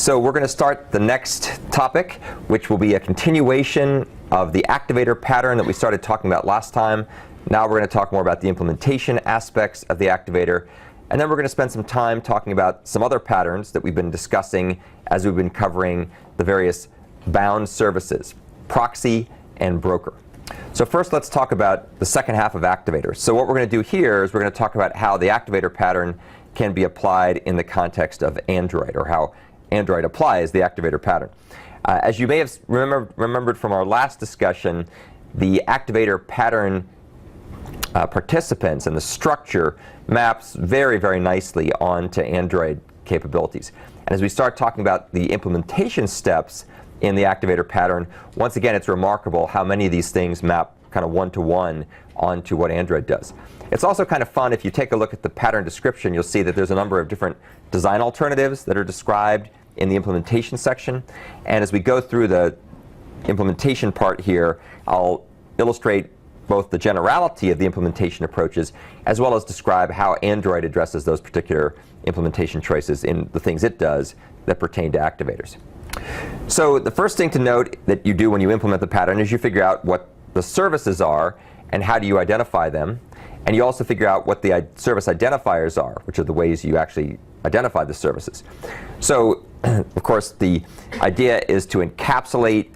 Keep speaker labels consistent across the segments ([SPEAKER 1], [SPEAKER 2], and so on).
[SPEAKER 1] So we're going to start the next topic, which will be a continuation of the activator pattern that we started talking about last time. Now we're going to talk more about the implementation aspects of the activator. And then we're going to spend some time talking about some other patterns that we've been discussing as we've been covering the various bound services, proxy and broker. So first, let's talk about the second half of activators. So what we're going to do here is we're going to talk about how the activator pattern can be applied in the context of Android, or how Android applies the activator pattern. As you may have remembered from our last discussion, the activator pattern participants and the structure maps very, very nicely onto Android capabilities. And as we start talking about the implementation steps in the activator pattern, once again, it's remarkable how many of these things map kind of one-to-one onto what Android does. It's also kind of fun, if you take a look at the pattern description, you'll see that there's a number of different design alternatives that are described in the implementation section. And as we go through the implementation part here, I'll illustrate both the generality of the implementation approaches as well as describe how Android addresses those particular implementation choices in the things it does that pertain to activators. So the first thing to note that you do when you implement the pattern is you figure out what the services are and how do you identify them. And you also figure out what the service identifiers are, which are the ways you actually identify the services. So, of course, the idea is to encapsulate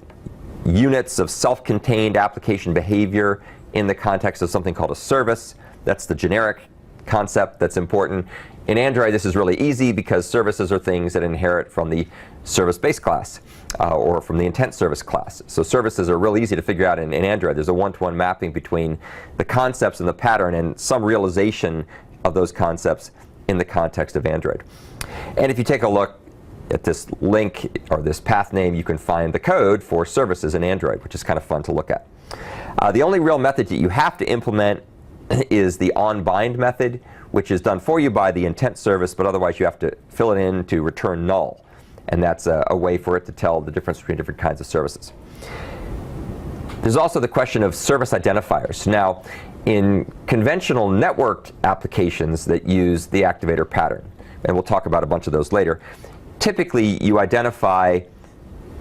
[SPEAKER 1] units of self-contained application behavior in the context of something called a service. That's the generic concept that's important. In Android, this is really easy because services are things that inherit from the service base class or from the intent service class. So services are real easy to figure out in Android. There's a one-to-one mapping between the concepts and the pattern and some realization of those concepts in the context of Android. And if you take a look at this link or this path name, you can find the code for services in Android, which is kind of fun to look at. The only real method that you have to implement is the onBind method, which is done for you by the intent service, but otherwise you have to fill it in to return null. And that's a way for it to tell the difference between different kinds of services. There's also the question of service identifiers. Now, in conventional networked applications that use the activator pattern, and we'll talk about a bunch of those later, typically you identify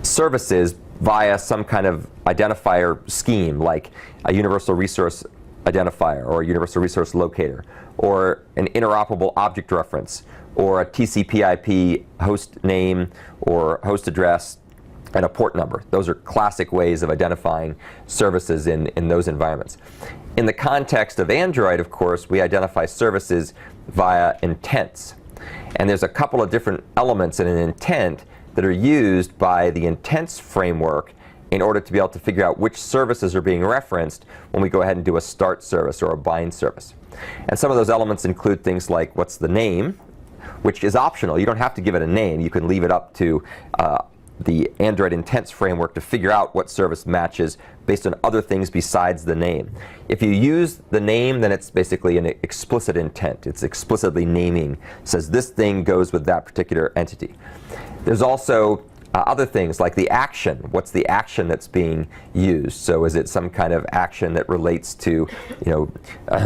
[SPEAKER 1] services via some kind of identifier scheme, like a universal resource identifier or a universal resource locator, or an interoperable object reference, or a TCP/IP host name or host address and a port number. Those are classic ways of identifying services in those environments. In the context of Android, of course, we identify services via intents. And there's a couple of different elements in an intent that are used by the intents framework in order to be able to figure out which services are being referenced when we go ahead and do a start service or a bind service. And some of those elements include things like what's the name, which is optional. You don't have to give it a name. You can leave it up to the Android intents framework to figure out what service matches based on other things besides the name. If you use the name, then it's basically an explicit intent. It's explicitly naming, says this thing goes with that particular entity. There's also other things like the action. What's the action that's being used? So is it some kind of action that relates to,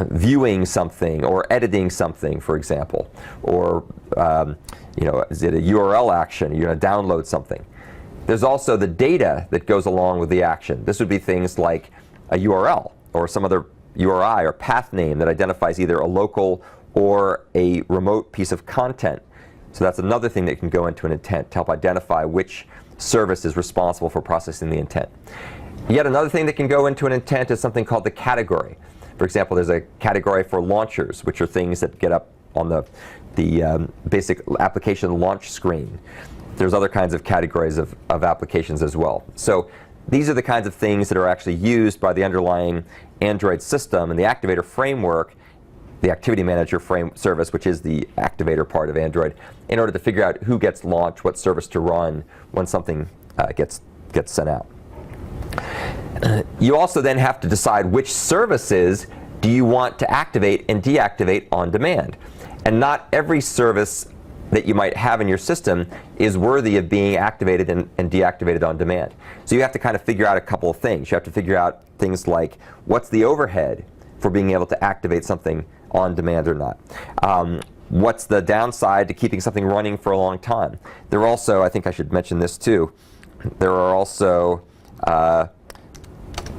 [SPEAKER 1] viewing something or editing something, for example? Or, is it a URL action? You're going to download something. There's also the data that goes along with the action. This would be things like a URL or some other URI or path name that identifies either a local or a remote piece of content. So that's another thing that can go into an intent to help identify which service is responsible for processing the intent. Yet another thing that can go into an intent is something called the category. For example, there's a category for launchers, which are things that get up on the basic application launch screen. There's other kinds of categories of applications as well. So these are the kinds of things that are actually used by the underlying Android system and the activator framework, the activity manager service, which is the activator part of Android, in order to figure out who gets launched, what service to run when something gets sent out. You also then have to decide which services do you want to activate and deactivate on demand. And not every service that you might have in your system is worthy of being activated and deactivated on demand. So you have to kind of figure out a couple of things. You have to figure out things like what's the overhead for being able to activate something on demand or not. what's the downside to keeping something running for a long time? There are also, I think I should mention this too, there are also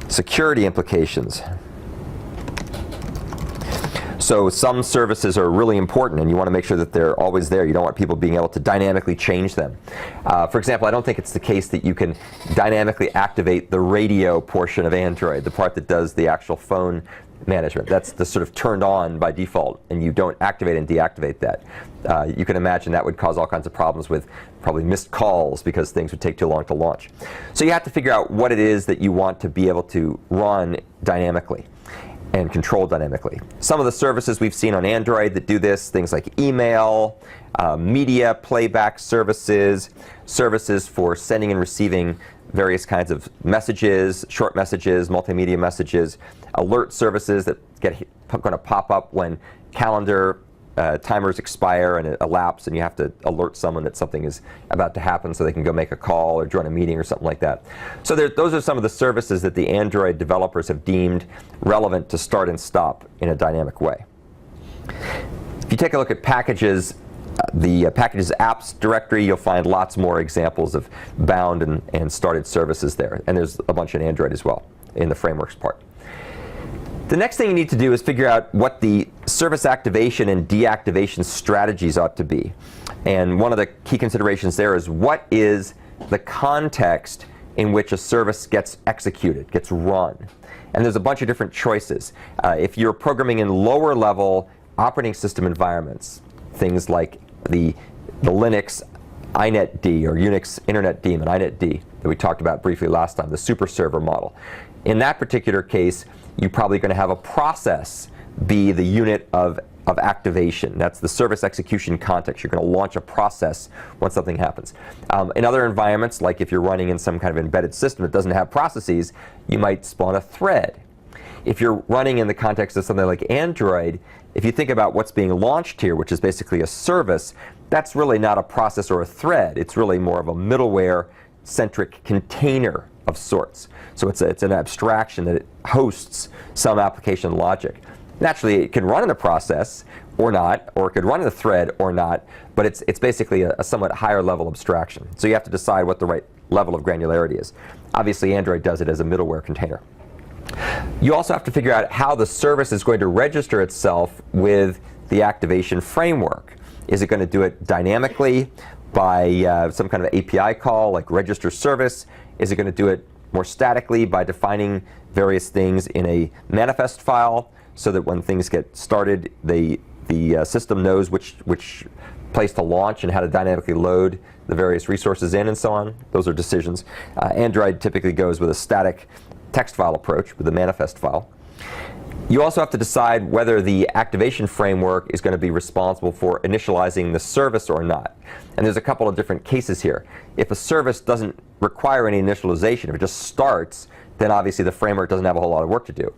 [SPEAKER 1] security implications. So some services are really important, and you want to make sure that they're always there. You don't want people being able to dynamically change them. For example, I don't think it's the case that you can dynamically activate the radio portion of Android, the part that does the actual phone management. That's the sort of turned on by default, and you don't activate and deactivate that. You can imagine that would cause all kinds of problems with probably missed calls because things would take too long to launch. So you have to figure out what it is that you want to be able to run dynamically and control dynamically. Some of the services we've seen on Android that do this, things like email, media playback services, services for sending and receiving various kinds of messages, short messages, multimedia messages, alert services that going to pop up when calendar timers expire and elapse, and you have to alert someone that something is about to happen so they can go make a call or join a meeting or something like that. So those are some of the services that the Android developers have deemed relevant to start and stop in a dynamic way. If you take a look at packages, the packages apps directory, you'll find lots more examples of bound and started services there. And there's a bunch in Android as well in the frameworks part. The next thing you need to do is figure out what the service activation and deactivation strategies ought to be. And one of the key considerations there is what is the context in which a service gets executed, gets run. And there's a bunch of different choices. If you're programming in lower level operating system environments, things like the Linux inetd or Unix Internet daemon, inetd, that we talked about briefly last time, the super server model. In that particular case, you're probably going to have a process be the unit of activation. That's the service execution context. You're going to launch a process when something happens. In other environments, like if you're running in some kind of embedded system that doesn't have processes, you might spawn a thread. If you're running in the context of something like Android, if you think about what's being launched here, which is basically a service, that's really not a process or a thread. It's really more of a middleware-centric container of sorts. So it's an abstraction that it hosts some application logic. Naturally, it can run in a process or not, or it could run in a thread or not, but it's basically a somewhat higher level abstraction. So you have to decide what the right level of granularity is. Obviously, Android does it as a middleware container. You also have to figure out how the service is going to register itself with the activation framework. Is it going to do it dynamically by some kind of API call like register service? Is it going to do it more statically by defining various things in a manifest file so that when things get started, the system knows which place to launch and how to dynamically load the various resources in and so on? Those are decisions. Android typically goes with a static text file approach with a manifest file. You also have to decide whether the activation framework is going to be responsible for initializing the service or not. And there's a couple of different cases here. If a service doesn't require any initialization, if it just starts, then obviously the framework doesn't have a whole lot of work to do.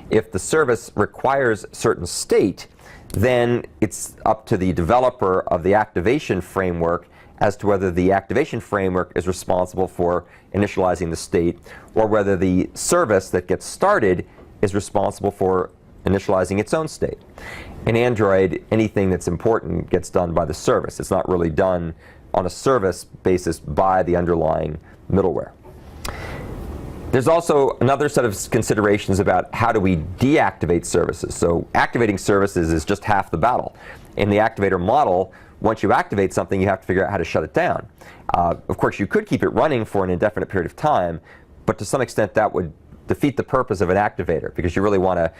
[SPEAKER 1] If the service requires certain state, then it's up to the developer of the activation framework as to whether the activation framework is responsible for initializing the state, or whether the service that gets started is responsible for initializing its own state. In Android, anything that's important gets done by the service. It's not really done on a service basis by the underlying middleware. There's also another set of considerations about how do we deactivate services. So activating services is just half the battle. In the activator model, once you activate something, you have to figure out how to shut it down. Of course, you could keep it running for an indefinite period of time, but to some extent that would defeat the purpose of an activator, because you really want to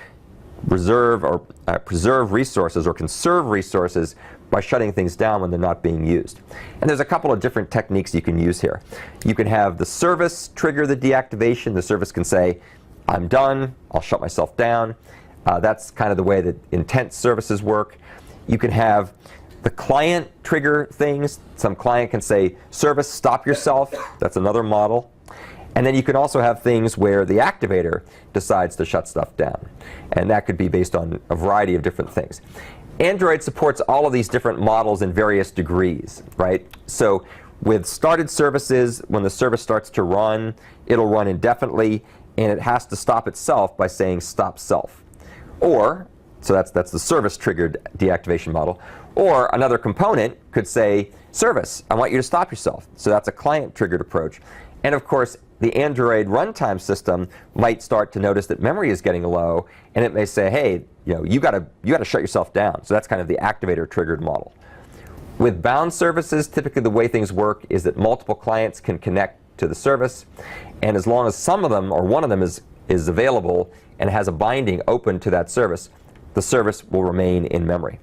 [SPEAKER 1] reserve or preserve resources or conserve resources by shutting things down when they're not being used. And there's a couple of different techniques you can use here. You can have the service trigger the deactivation. The service can say, I'm done, I'll shut myself down. That's kind of the way that intent services work. You can have the client trigger things. Some client can say, service, stop yourself. That's another model. And then you can also have things where the activator decides to shut stuff down. And that could be based on a variety of different things. Android supports all of these different models in various degrees, right? So with started services, when the service starts to run, it'll run indefinitely, and it has to stop itself by saying stop self. Or, so that's the service-triggered deactivation model. Or another component could say, service, I want you to stop yourself. So that's a client-triggered approach. And of course, the Android runtime system might start to notice that memory is getting low, and it may say, hey, you got to shut yourself down. So that's kind of the activator-triggered model. With bound services, typically the way things work is that multiple clients can connect to the service, and as long as some of them or one of them is available and has a binding open to that service, the service will remain in memory.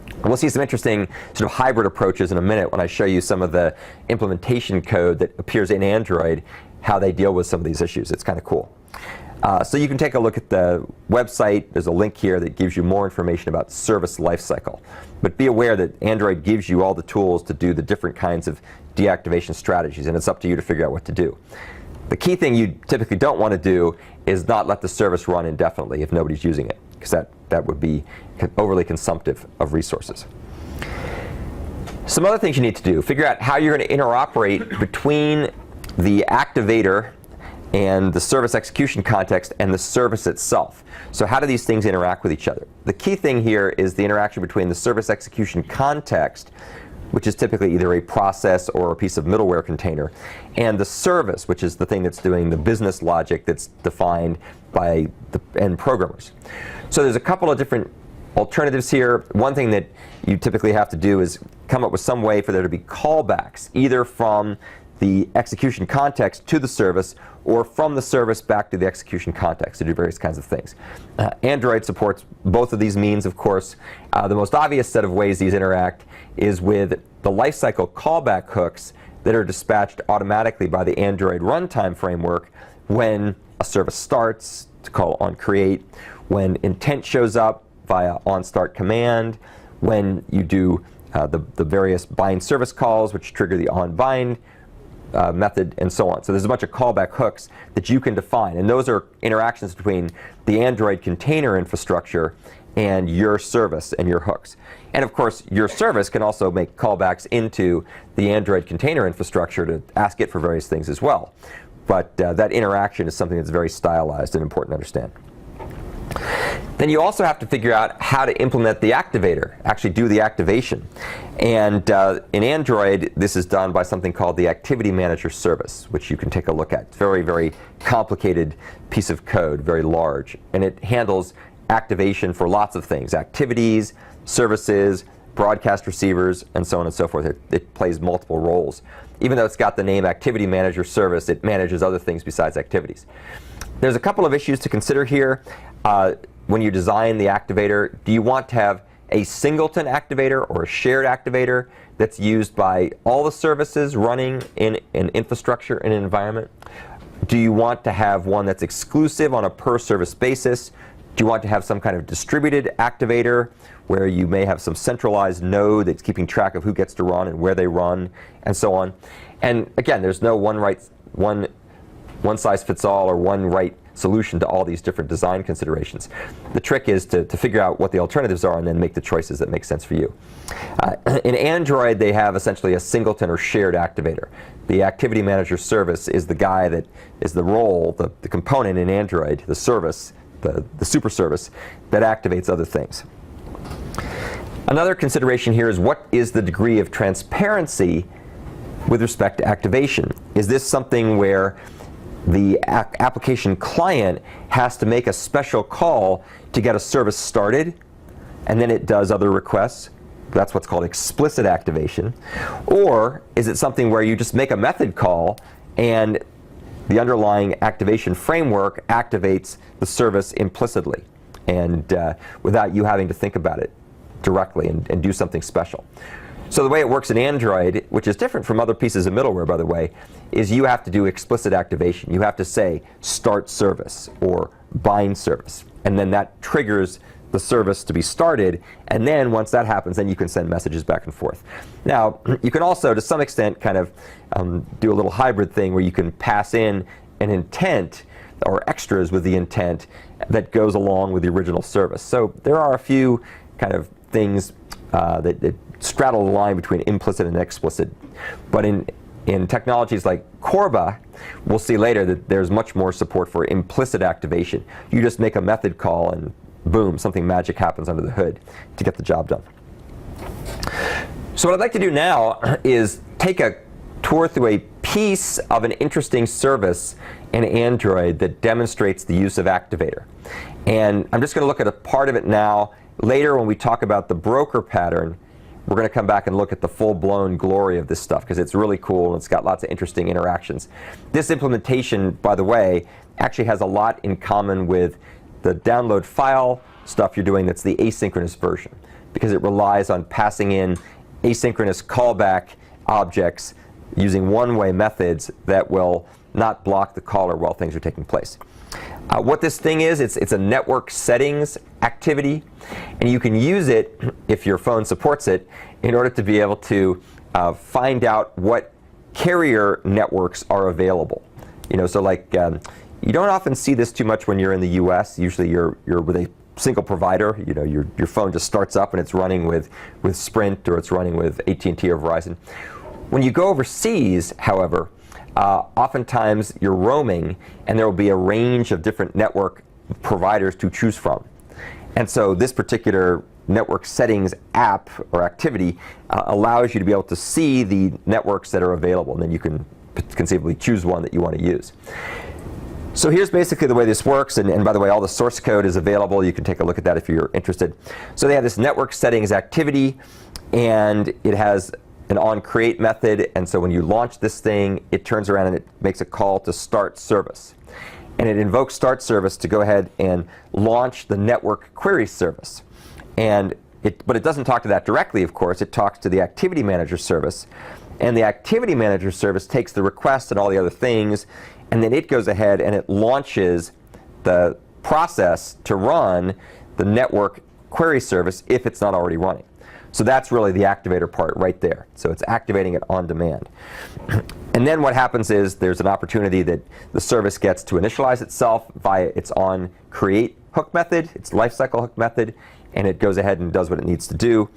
[SPEAKER 1] And we'll see some interesting sort of hybrid approaches in a minute when I show you some of the implementation code that appears in Android, how they deal with some of these issues. It's kind of cool. So you can take a look at the website. There's a link here that gives you more information about service lifecycle. But be aware that Android gives you all the tools to do the different kinds of deactivation strategies, and it's up to you to figure out what to do. The key thing you typically don't want to do is not let the service run indefinitely if nobody's using it, because that would be overly consumptive of resources. Some other things you need to do: figure out how you're going to interoperate between the activator and the service execution context and the service itself. So how do these things interact with each other? The key thing here is the interaction between the service execution context, which is typically either a process or a piece of middleware container, and the service, which is the thing that's doing the business logic that's defined by the end programmers. So there's a couple of different alternatives here. One thing that you typically have to do is come up with some way for there to be callbacks, either from the execution context to the service or from the service back to the execution context to do various kinds of things. Android supports both of these means, of course. The most obvious set of ways these interact is with the lifecycle callback hooks that are dispatched automatically by the Android runtime framework when a service starts, to call on create, when intent shows up via onStart command, when you do the various bind service calls, which trigger the onBind method, and so on. So there's a bunch of callback hooks that you can define, and those are interactions between the Android container infrastructure and your service and your hooks. And of course, your service can also make callbacks into the Android container infrastructure to ask it for various things as well. But that interaction is something that's very stylized and important to understand. Then you also have to figure out how to implement the activator, actually do the activation. And in Android, this is done by something called the Activity Manager Service, which you can take a look at. It's a very, very complicated piece of code, very large. And it handles activation for lots of things: activities, services, broadcast receivers, and so on and so forth. It plays multiple roles. Even though it's got the name Activity Manager Service, it manages other things besides activities. There's a couple of issues to consider here. When you design the activator, do you want to have a singleton activator or a shared activator that's used by all the services running in an infrastructure in an environment? Do you want to have one that's exclusive on a per service basis? Do you want to have some kind of distributed activator where you may have some centralized node that's keeping track of who gets to run and where they run, and so on? And again, there's no one size fits all or one right solution to all these different design considerations. The trick is to figure out what the alternatives are and then make the choices that make sense for you. In Android, they have essentially a singleton or shared activator. The Activity Manager Service is the guy that is the role, the component in Android, the service, the super service that activates other things. Another consideration here is, what is the degree of transparency with respect to activation? Is this something where the application client has to make a special call to get a service started, and then it does other requests? That's what's called explicit activation. Or is it something where you just make a method call and the underlying activation framework activates the service implicitly and without you having to think about it directly and do something special? So the way it works in Android, which is different from other pieces of middleware, by the way, is you have to do explicit activation. You have to say start service or bind service, and then that triggers the service to be started, and then once that happens, then you can send messages back and forth. Now, you can also, to some extent, kind of do a little hybrid thing where you can pass in an intent or extras with the intent that goes along with the original service. So there are a few kind of things that straddle the line between implicit and explicit. But in technologies like Corba, we'll see later that there's much more support for implicit activation. You just make a method call and boom, something magic happens under the hood to get the job done. So what I'd like to do now is take a tour through a piece of an interesting service in Android that demonstrates the use of Activator. And I'm just going to look at a part of it now. Later, when we talk about the broker pattern, we're going to come back and look at the full-blown glory of this stuff, because it's really cool and it's got lots of interesting interactions. This implementation, by the way, actually has a lot in common with the download file stuff you're doing that's the asynchronous version, because it relies on passing in asynchronous callback objects using one-way methods that will not block the caller while things are taking place. What this thing is, it's a network settings activity, and you can use it, if your phone supports it, in order to be able to find out what carrier networks are available. You know, so like you don't often see this too much when you're in the US. Usually you're with a single provider. You know, your phone just starts up and it's running with Sprint, or it's running with AT&T or Verizon. When you go overseas, however, oftentimes you're roaming, and there will be a range of different network providers to choose from. And so this particular network settings app or activity allows you to be able to see the networks that are available, and then you can conceivably choose one that you want to use. So here's basically the way this works, and by the way, all the source code is available. You can take a look at that if you're interested. So they have this network settings activity, and it has an onCreate method, and so when you launch this thing, it turns around and it makes a call to start service. And it invokes start service to go ahead and launch the network query service. But it doesn't talk to that directly, of course. It talks to the activity manager service. And the activity manager service takes the request and all the other things, and then it goes ahead and it launches the process to run the network query service if it's not already running. So that's really the activator part right there. So it's activating it on demand. And then what happens is there's an opportunity that the service gets to initialize itself via its onCreate hook method, its lifecycle hook method, and it goes ahead and does what it needs to do.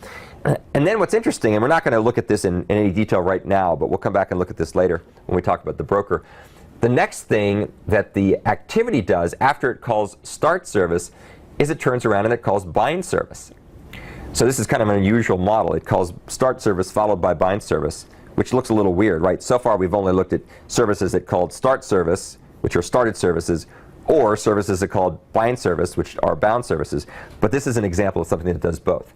[SPEAKER 1] And then what's interesting, and we're not going to look at this in any detail right now, but we'll come back and look at this later when we talk about the broker. The next thing that the activity does after it calls start service is it turns around and it calls bind service. So this is kind of an unusual model. It calls start service followed by bind service, which looks a little weird, right? So far we've only looked at services that called start service, which are started services, or services that called bind service, which are bound services. But this is an example of something that does both.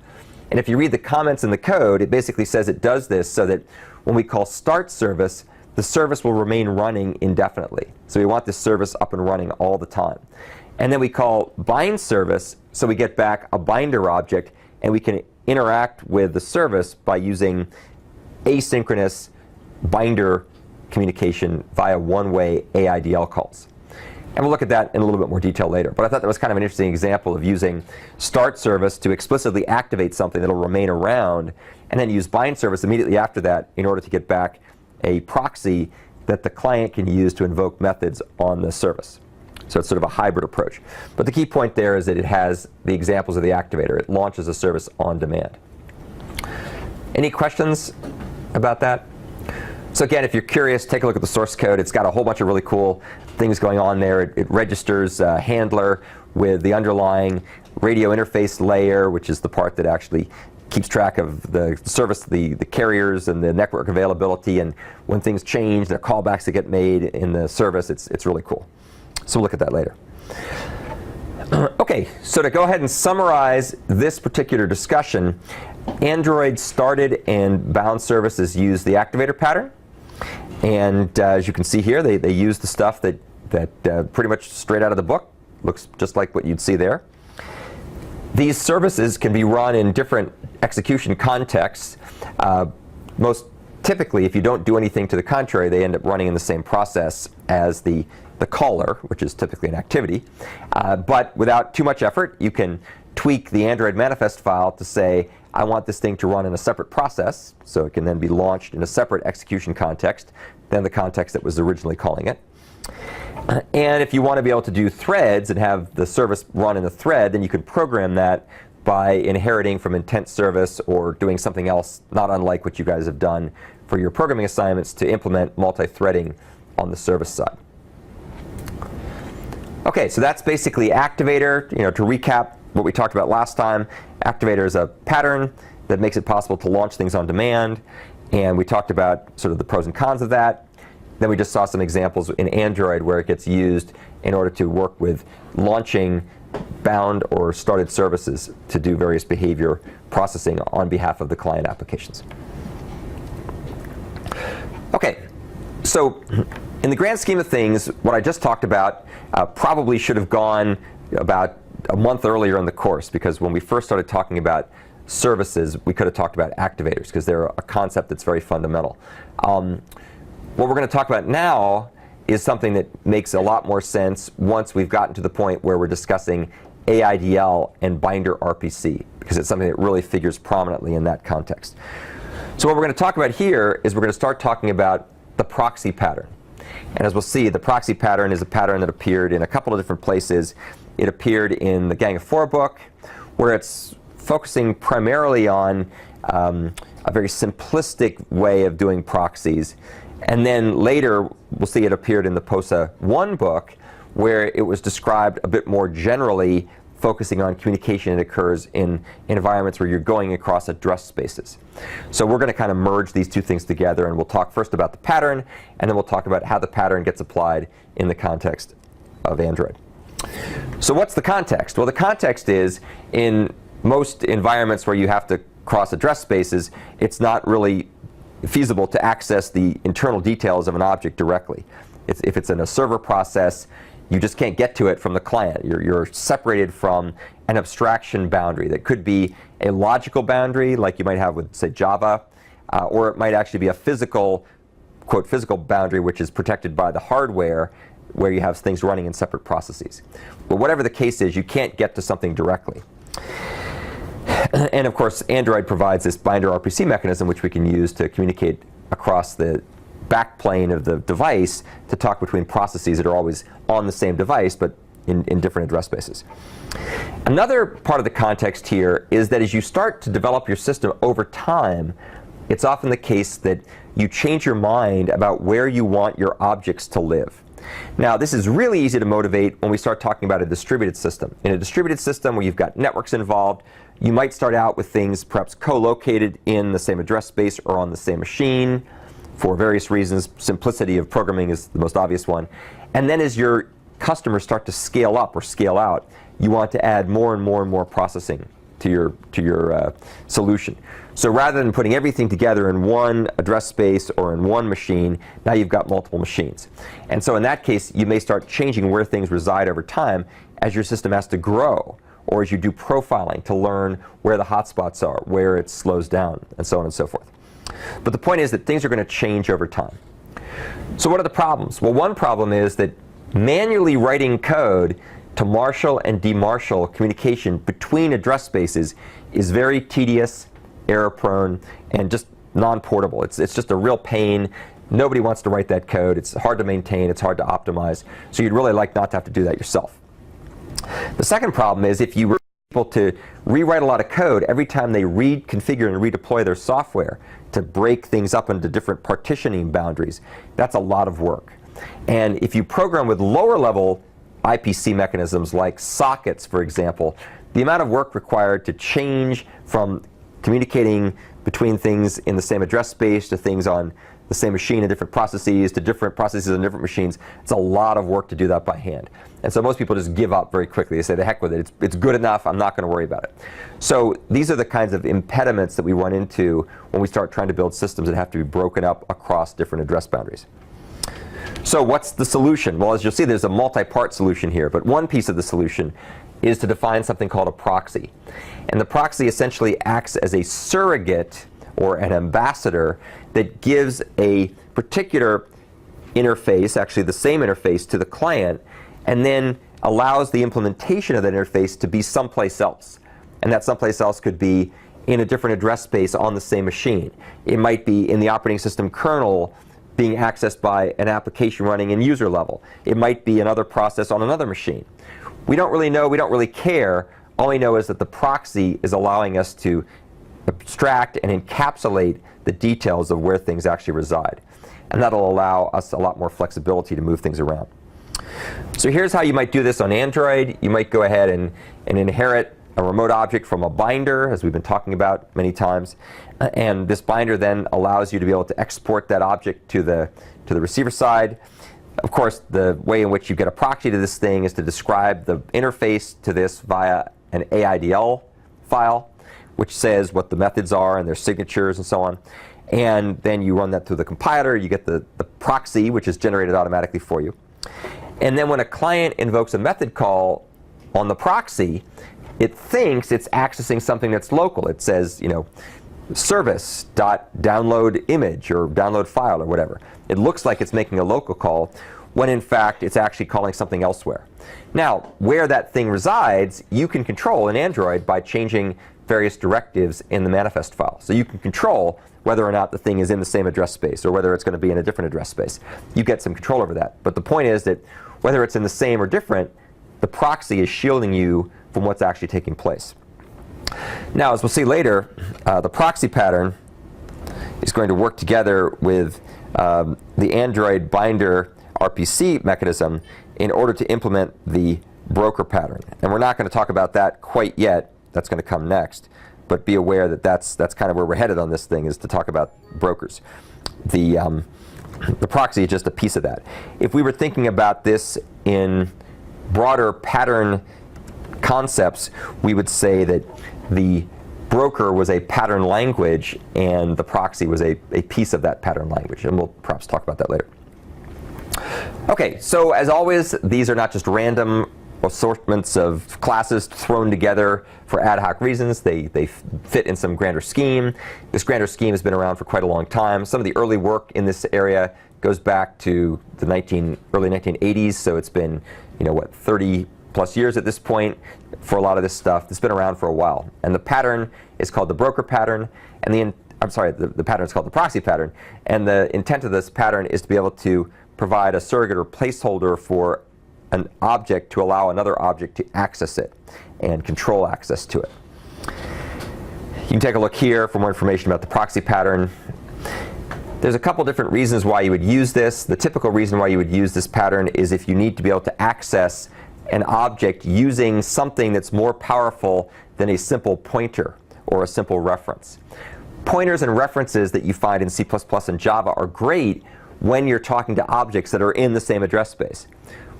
[SPEAKER 1] And if you read the comments in the code, it basically says it does this so that when we call start service, the service will remain running indefinitely. So we want this service up and running all the time. And then we call bind service, so we get back a binder object, and we can interact with the service by using asynchronous binder communication via one-way AIDL calls. And we'll look at that in a little bit more detail later. But I thought that was kind of an interesting example of using start service to explicitly activate something that will remain around, and then use bind service immediately after that in order to get back a proxy that the client can use to invoke methods on the service. So it's sort of a hybrid approach. But the key point there is that it has the examples of the activator. It launches a service on demand. Any questions about that? So again, if you're curious, take a look at the source code. It's got a whole bunch of really cool things going on there. It registers a handler with the underlying radio interface layer, which is the part that actually keeps track of the service, the carriers and the network availability, and when things change, the callbacks that get made in the service. It's really cool. So we'll look at that later. Okay, so to go ahead and summarize this particular discussion, Android started and bound services use the activator pattern. And as you can see here, they use the stuff that pretty much straight out of the book. Looks just like what you'd see there. These services can be run in different execution contexts. Most typically, if you don't do anything to the contrary, they end up running in the same process as the caller, which is typically an activity. But without too much effort, you can tweak the Android manifest file to say, I want this thing to run in a separate process, so it can then be launched in a separate execution context than the context that was originally calling it. And if you want to be able to do threads and have the service run in a thread, then you can program that by inheriting from intent service or doing something else not unlike what you guys have done for your programming assignments to implement multi-threading on the service side. Okay, so that's basically Activator. To recap what we talked about last time, Activator is a pattern that makes it possible to launch things on demand. And we talked about sort of the pros and cons of that. Then we just saw some examples in Android where it gets used in order to work with launching bound or started services to do various behavior processing on behalf of the client applications. Okay, so in the grand scheme of things, what I just talked about probably should have gone about a month earlier in the course, because when we first started talking about services, we could have talked about activators, because they're a concept that's very fundamental. What we're going to talk about now is something that makes a lot more sense once we've gotten to the point where we're discussing AIDL and binder RPC, because it's something that really figures prominently in that context. So what we're going to talk about here is we're going to start talking about the proxy pattern. And as we'll see, the proxy pattern is a pattern that appeared in a couple of different places. It appeared in the Gang of Four book, where it's focusing primarily on a very simplistic way of doing proxies. And then later, we'll see it appeared in the POSA 1 book, where it was described a bit more generally, focusing on communication that occurs in environments where you're going across address spaces. So we're going to kind of merge these two things together, and we'll talk first about the pattern, and then we'll talk about how the pattern gets applied in the context of Android. So what's the context? Well, the context is, in most environments where you have to cross address spaces, it's not really feasible to access the internal details of an object directly. If it's in a server process, you just can't get to it from the client. You're separated from an abstraction boundary that could be a logical boundary, like you might have with, say, Java, or it might actually be a physical, quote, physical boundary, which is protected by the hardware, where you have things running in separate processes. But whatever the case is, you can't get to something directly. And of course, Android provides this binder RPC mechanism, which we can use to communicate across the backplane of the device to talk between processes that are always on the same device, but in different address spaces. Another part of the context here is that as you start to develop your system over time, it's often the case that you change your mind about where you want your objects to live. Now, this is really easy to motivate when we start talking about a distributed system. In a distributed system where you've got networks involved, you might start out with things perhaps co-located in the same address space or on the same machine for various reasons. Simplicity of programming is the most obvious one. And then as your customers start to scale up or scale out, you want to add more and more and more processing to your solution. So rather than putting everything together in one address space or in one machine, now you've got multiple machines. And so in that case, you may start changing where things reside over time as your system has to grow, or as you do profiling to learn where the hotspots are, where it slows down, and so on and so forth. But the point is that things are going to change over time. So what are the problems? Well, one problem is that manually writing code to marshal and demarshal communication between address spaces is very tedious, error-prone, and just non-portable. It's just a real pain. Nobody wants to write that code. It's hard to maintain. It's hard to optimize. So you'd really like not to have to do that yourself. The second problem is if you were able to rewrite a lot of code every time they reconfigure and redeploy their software to break things up into different partitioning boundaries, that's a lot of work. And if you program with lower level IPC mechanisms like sockets, for example, the amount of work required to change from communicating between things in the same address space to things on the same machine in different processes to different processes on different machines, it's a lot of work to do that by hand. And so most people just give up very quickly. They say, the heck with it. It's good enough. I'm not going to worry about it. So these are the kinds of impediments that we run into when we start trying to build systems that have to be broken up across different address boundaries. So what's the solution? Well, as you'll see, there's a multi-part solution here. But one piece of the solution is to define something called a proxy. And the proxy essentially acts as a surrogate or an ambassador that gives a particular interface, actually the same interface, to the client, and then allows the implementation of that interface to be someplace else. And that someplace else could be in a different address space on the same machine. It might be in the operating system kernel being accessed by an application running in user level. It might be another process on another machine. We don't really know. We don't really care. All we know is that the proxy is allowing us to abstract and encapsulate the details of where things actually reside. And that'll allow us a lot more flexibility to move things around. So here's how you might do this on Android. You might go ahead and inherit a remote object from a binder, as we've been talking about many times. And this binder then allows you to be able to export that object to the receiver side. Of course, the way in which you get a proxy to this thing is to describe the interface to this via an AIDL file, which says what the methods are and their signatures and so on. And then you run that through the compiler. You get the proxy, which is generated automatically for you. And then when a client invokes a method call on the proxy, it thinks it's accessing something that's local. It says, service.download image or download file or whatever. It looks like it's making a local call when in fact it's actually calling something elsewhere. Now, where that thing resides, you can control in Android by changing various directives in the manifest file. So you can control whether or not the thing is in the same address space or whether it's going to be in a different address space. You get some control over that. But the point is that whether it's in the same or different, the proxy is shielding you from what's actually taking place. Now, as we'll see later, the proxy pattern is going to work together with the Android binder RPC mechanism in order to implement the broker pattern. And we're not going to talk about that quite yet. That's going to come next. But be aware that that's kind of where we're headed on this thing, is to talk about brokers. The proxy is just a piece of that. If we were thinking about this in broader pattern concepts, we would say that the broker was a pattern language and the proxy was a piece of that pattern language. And we'll perhaps talk about that later. Okay, so as always, these are not just random assortments of classes thrown together for ad hoc reasons. They fit in some grander scheme. This grander scheme has been around for quite a long time. Some of the early work in this area goes back to the early 1980s, so it's been, 30 plus years at this point for a lot of this stuff. It's been around for a while. And the pattern is called the broker pattern, and the pattern is called the proxy pattern. And the intent of this pattern is to be able to provide a surrogate or placeholder for an object to allow another object to access it and control access to it. You can take a look here for more information about the proxy pattern. There's a couple different reasons why you would use this. The typical reason why you would use this pattern is if you need to be able to access an object using something that's more powerful than a simple pointer or a simple reference. Pointers and references that you find in C++ and Java are great when you're talking to objects that are in the same address space.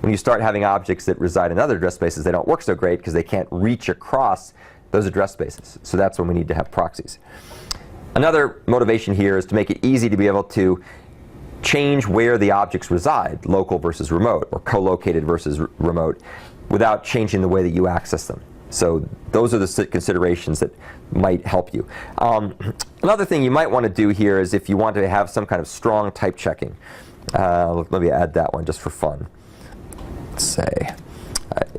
[SPEAKER 1] When you start having objects that reside in other address spaces, they don't work so great because they can't reach across those address spaces. So that's when we need to have proxies. Another motivation here is to make it easy to be able to change where the objects reside, local versus remote, or co-located versus remote, without changing the way that you access them. So those are the considerations that might help you. Another thing you might want to do here is if you want to have some kind of strong type checking. Let me add that one just for fun. Let's say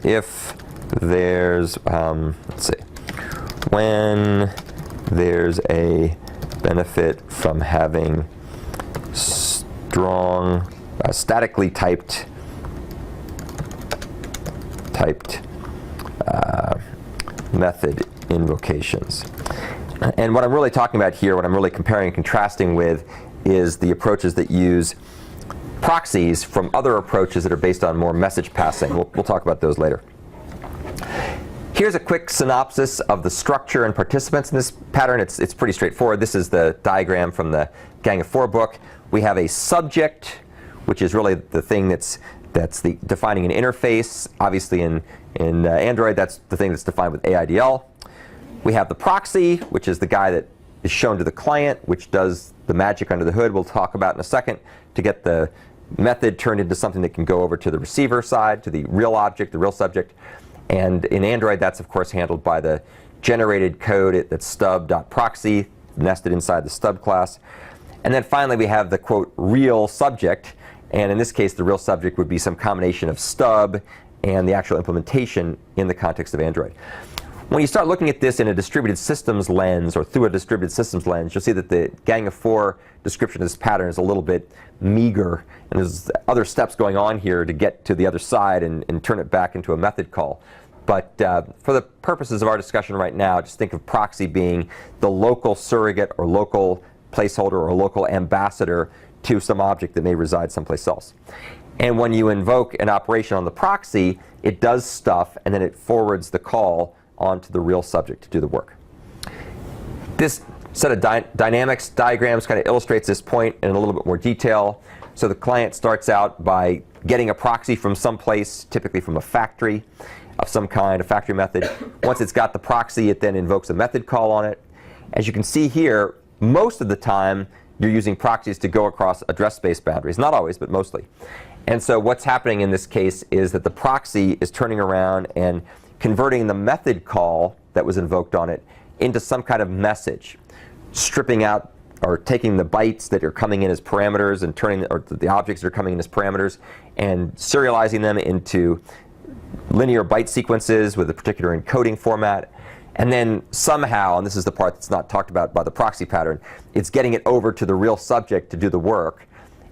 [SPEAKER 1] if there's, when there's a benefit from having strong, statically typed method invocations. And what I'm really talking about here, what I'm really comparing and contrasting with, is the approaches that use proxies from other approaches that are based on more message passing. We'll talk about those later. Here's a quick synopsis of the structure and participants in this pattern. It's pretty straightforward. This is the diagram from the Gang of Four book. We have a subject, which is really the thing that's defining an interface. Obviously in Android, that's the thing that's defined with AIDL. We have the proxy, which is the guy that is shown to the client, which does the magic under the hood we'll talk about in a second to get the method turned into something that can go over to the receiver side, to the real object, the real subject. And in Android, that's of course handled by the generated code that's stub.proxy, nested inside the stub class. And then finally, we have the, quote, real subject. And in this case, the real subject would be some combination of stub and the actual implementation in the context of Android. When you start looking at this in a distributed systems lens or through a distributed systems lens, you'll see that the Gang of Four description of this pattern is a little bit meager. And there's other steps going on here to get to the other side and turn it back into a method call. But for the purposes of our discussion right now, just think of proxy being the local surrogate or local placeholder or local ambassador to some object that may reside someplace else. And when you invoke an operation on the proxy, it does stuff and then it forwards the call onto the real subject to do the work. This set of dynamics diagrams kind of illustrates this point in a little bit more detail. So the client starts out by getting a proxy from someplace, typically from a factory of some kind, a factory method. Once it's got the proxy, it then invokes a method call on it. As you can see here, most of the time you're using proxies to go across address space boundaries. Not always, but mostly. And so what's happening in this case is that the proxy is turning around and converting the method call that was invoked on it into some kind of message, stripping out or taking the bytes that are coming in as parameters and turning, or the objects that are coming in as parameters, and serializing them into linear byte sequences with a particular encoding format. And then somehow, and this is the part that's not talked about by the proxy pattern, it's getting it over to the real subject to do the work.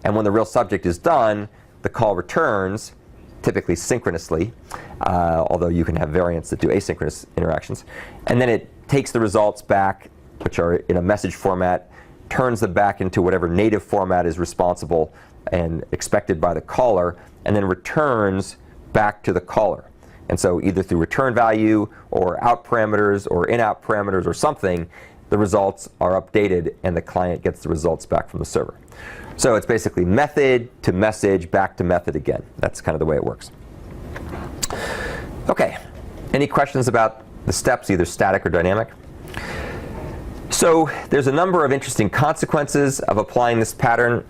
[SPEAKER 1] And when the real subject is done, the call returns, typically synchronously, although you can have variants that do asynchronous interactions. And then it takes the results back, which are in a message format, turns them back into whatever native format is responsible and expected by the caller, and then returns back to the caller. And so either through return value or out parameters or in-out parameters or something, the results are updated and the client gets the results back from the server. So it's basically method to message back to method again. That's kind of the way it works. OK, any questions about the steps, either static or dynamic? So there's a number of interesting consequences of applying this pattern.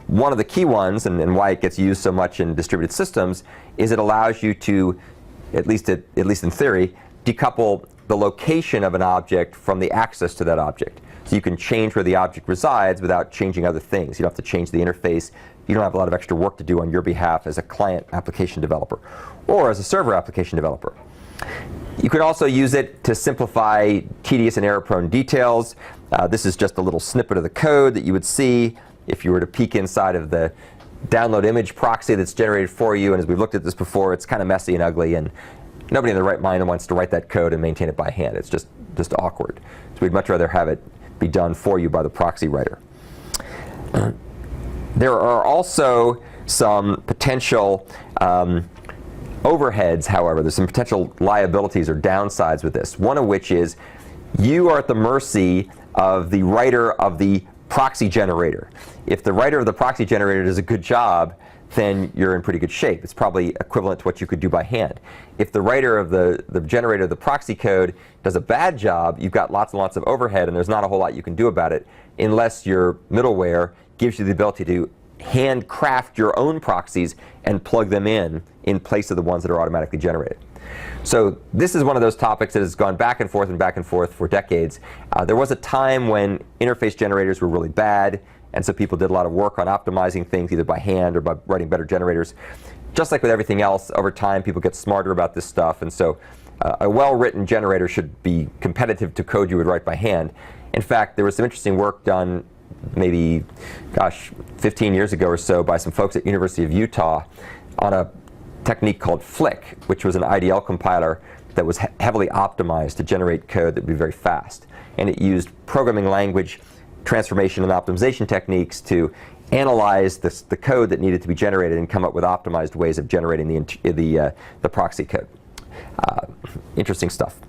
[SPEAKER 1] One of the key ones, and why it gets used so much in distributed systems, is it allows you to, at least in theory, decouple the location of an object from the access to that object. So you can change where the object resides without changing other things. You don't have to change the interface. You don't have a lot of extra work to do on your behalf as a client application developer or as a server application developer. You could also use it to simplify tedious and error-prone details. This is just a little snippet of the code that you would see if you were to peek inside of the download image proxy that's generated for you. And as we've looked at this before, it's kind of messy and ugly, and nobody in their right mind wants to write that code and maintain it by hand. It's just awkward. So we'd much rather have it be done for you by the proxy writer. There are also some potential overheads, however. There's some potential liabilities or downsides with this. One of which is you are at the mercy of the writer of the proxy generator. If the writer of the proxy generator does a good job, then you're in pretty good shape. It's probably equivalent to what you could do by hand. If the writer of the generator of the proxy code does a bad job, you've got lots and lots of overhead, and there's not a whole lot you can do about it unless your middleware gives you the ability to handcraft your own proxies and plug them in place of the ones that are automatically generated. So this is one of those topics that has gone back and forth for decades. There was a time when interface generators were really bad, and so people did a lot of work on optimizing things either by hand or by writing better generators. Just like with everything else, over time people get smarter about this stuff, and so a well-written generator should be competitive to code you would write by hand. In fact, there was some interesting work done maybe, 15 years ago or so by some folks at University of Utah on a technique called Flick, which was an IDL compiler that was heavily optimized to generate code that would be very fast. And it used programming language transformation and optimization techniques to analyze the code that needed to be generated and come up with optimized ways of generating the proxy code. Interesting stuff.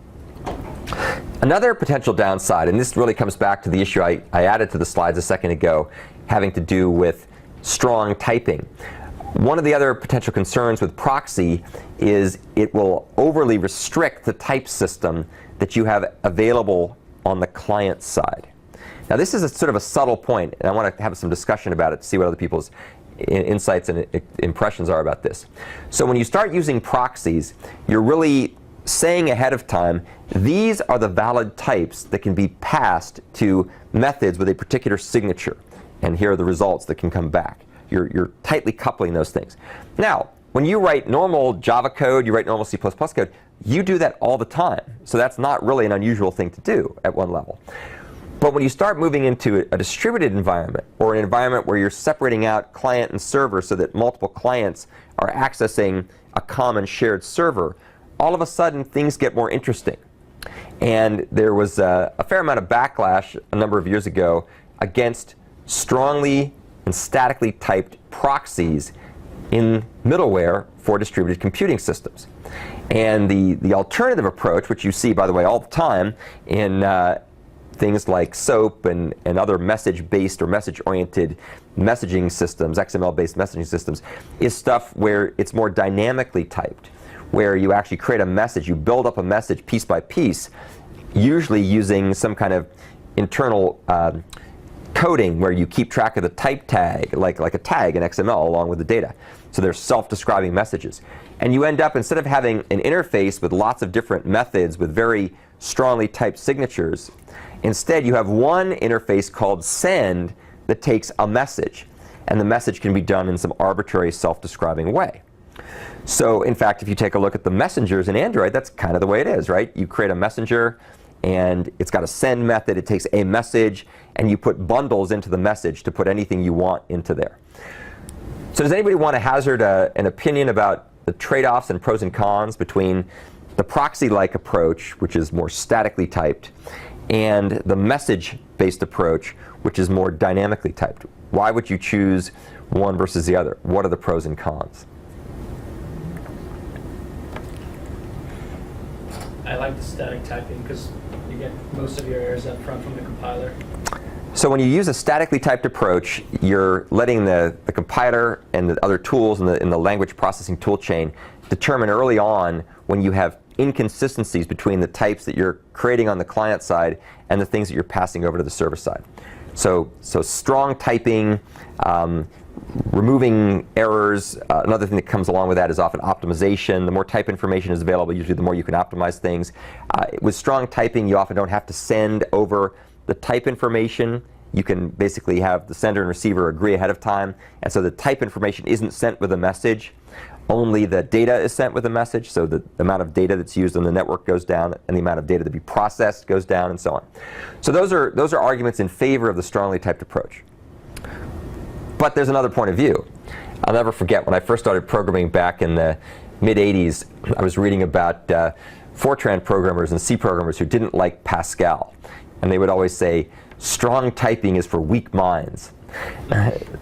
[SPEAKER 1] Another potential downside, and this really comes back to the issue I added to the slides a second ago, having to do with strong typing. One of the other potential concerns with proxy is it will overly restrict the type system that you have available on the client side. Now this is a sort of a subtle point, and I want to have some discussion about it to see what other people's insights and impressions are about this. So when you start using proxies, you're really saying ahead of time, these are the valid types that can be passed to methods with a particular signature, and here are the results that can come back. You're tightly coupling those things. Now, when you write normal Java code, you write normal C++ code, you do that all the time. So that's not really an unusual thing to do at one level. But when you start moving into a distributed environment, or an environment where you're separating out client and server so that multiple clients are accessing a common shared server, all of a sudden things get more interesting. And there was a fair amount of backlash a number of years ago against strongly and statically typed proxies in middleware for distributed computing systems. And the alternative approach, which you see, by the way, all the time in things like SOAP and other message-based or message-oriented messaging systems, XML-based messaging systems, is stuff where it's more dynamically typed, where you actually create a message, you build up a message piece by piece, usually using some kind of internal coding where you keep track of the type tag, like a tag in XML along with the data. So they're self-describing messages. And you end up, instead of having an interface with lots of different methods with very strongly typed signatures, instead you have one interface called send that takes a message. And the message can be done in some arbitrary self-describing way. So in fact, if you take a look at the messengers in Android, that's kind of the way it is, right? You create a messenger, and it's got a send method. It takes a message, and you put bundles into the message to put anything you want into there. So does anybody want to hazard an opinion about the trade-offs and pros and cons between the proxy-like approach, which is more statically typed, and the message-based approach, which is more dynamically typed? Why would you choose one versus the other? What are the pros and cons?
[SPEAKER 2] I like the static typing because you get most of your errors up front from the compiler.
[SPEAKER 1] So when you use a statically typed approach, you're letting the compiler and the other tools in the language processing tool chain determine early on when you have inconsistencies between the types that you're creating on the client side and the things that you're passing over to the server side. So strong typing, removing errors. Another thing that comes along with that is often optimization. The more type information is available, usually the more you can optimize things. With strong typing, you often don't have to send over the type information. You can basically have the sender and receiver agree ahead of time. And so the type information isn't sent with a message. Only the data is sent with a message. So the amount of data that's used on the network goes down, and the amount of data to be processed goes down, and so on. So those are arguments in favor of the strongly typed approach. But there's another point of view. I'll never forget when I first started programming back in the mid-'80s, I was reading about Fortran programmers and C programmers who didn't like Pascal. And they would always say, strong typing is for weak minds.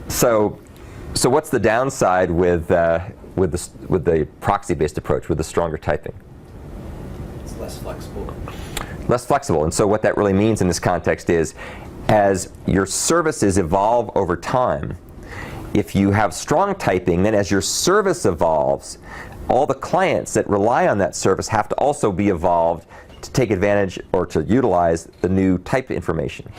[SPEAKER 1] So what's the downside with the proxy-based approach, with the stronger typing?
[SPEAKER 3] It's less flexible.
[SPEAKER 1] Less flexible. And so what that really means in this context is, as your services evolve over time, if you have strong typing, then as your service evolves, all the clients that rely on that service have to also be evolved to take advantage or to utilize the new type information.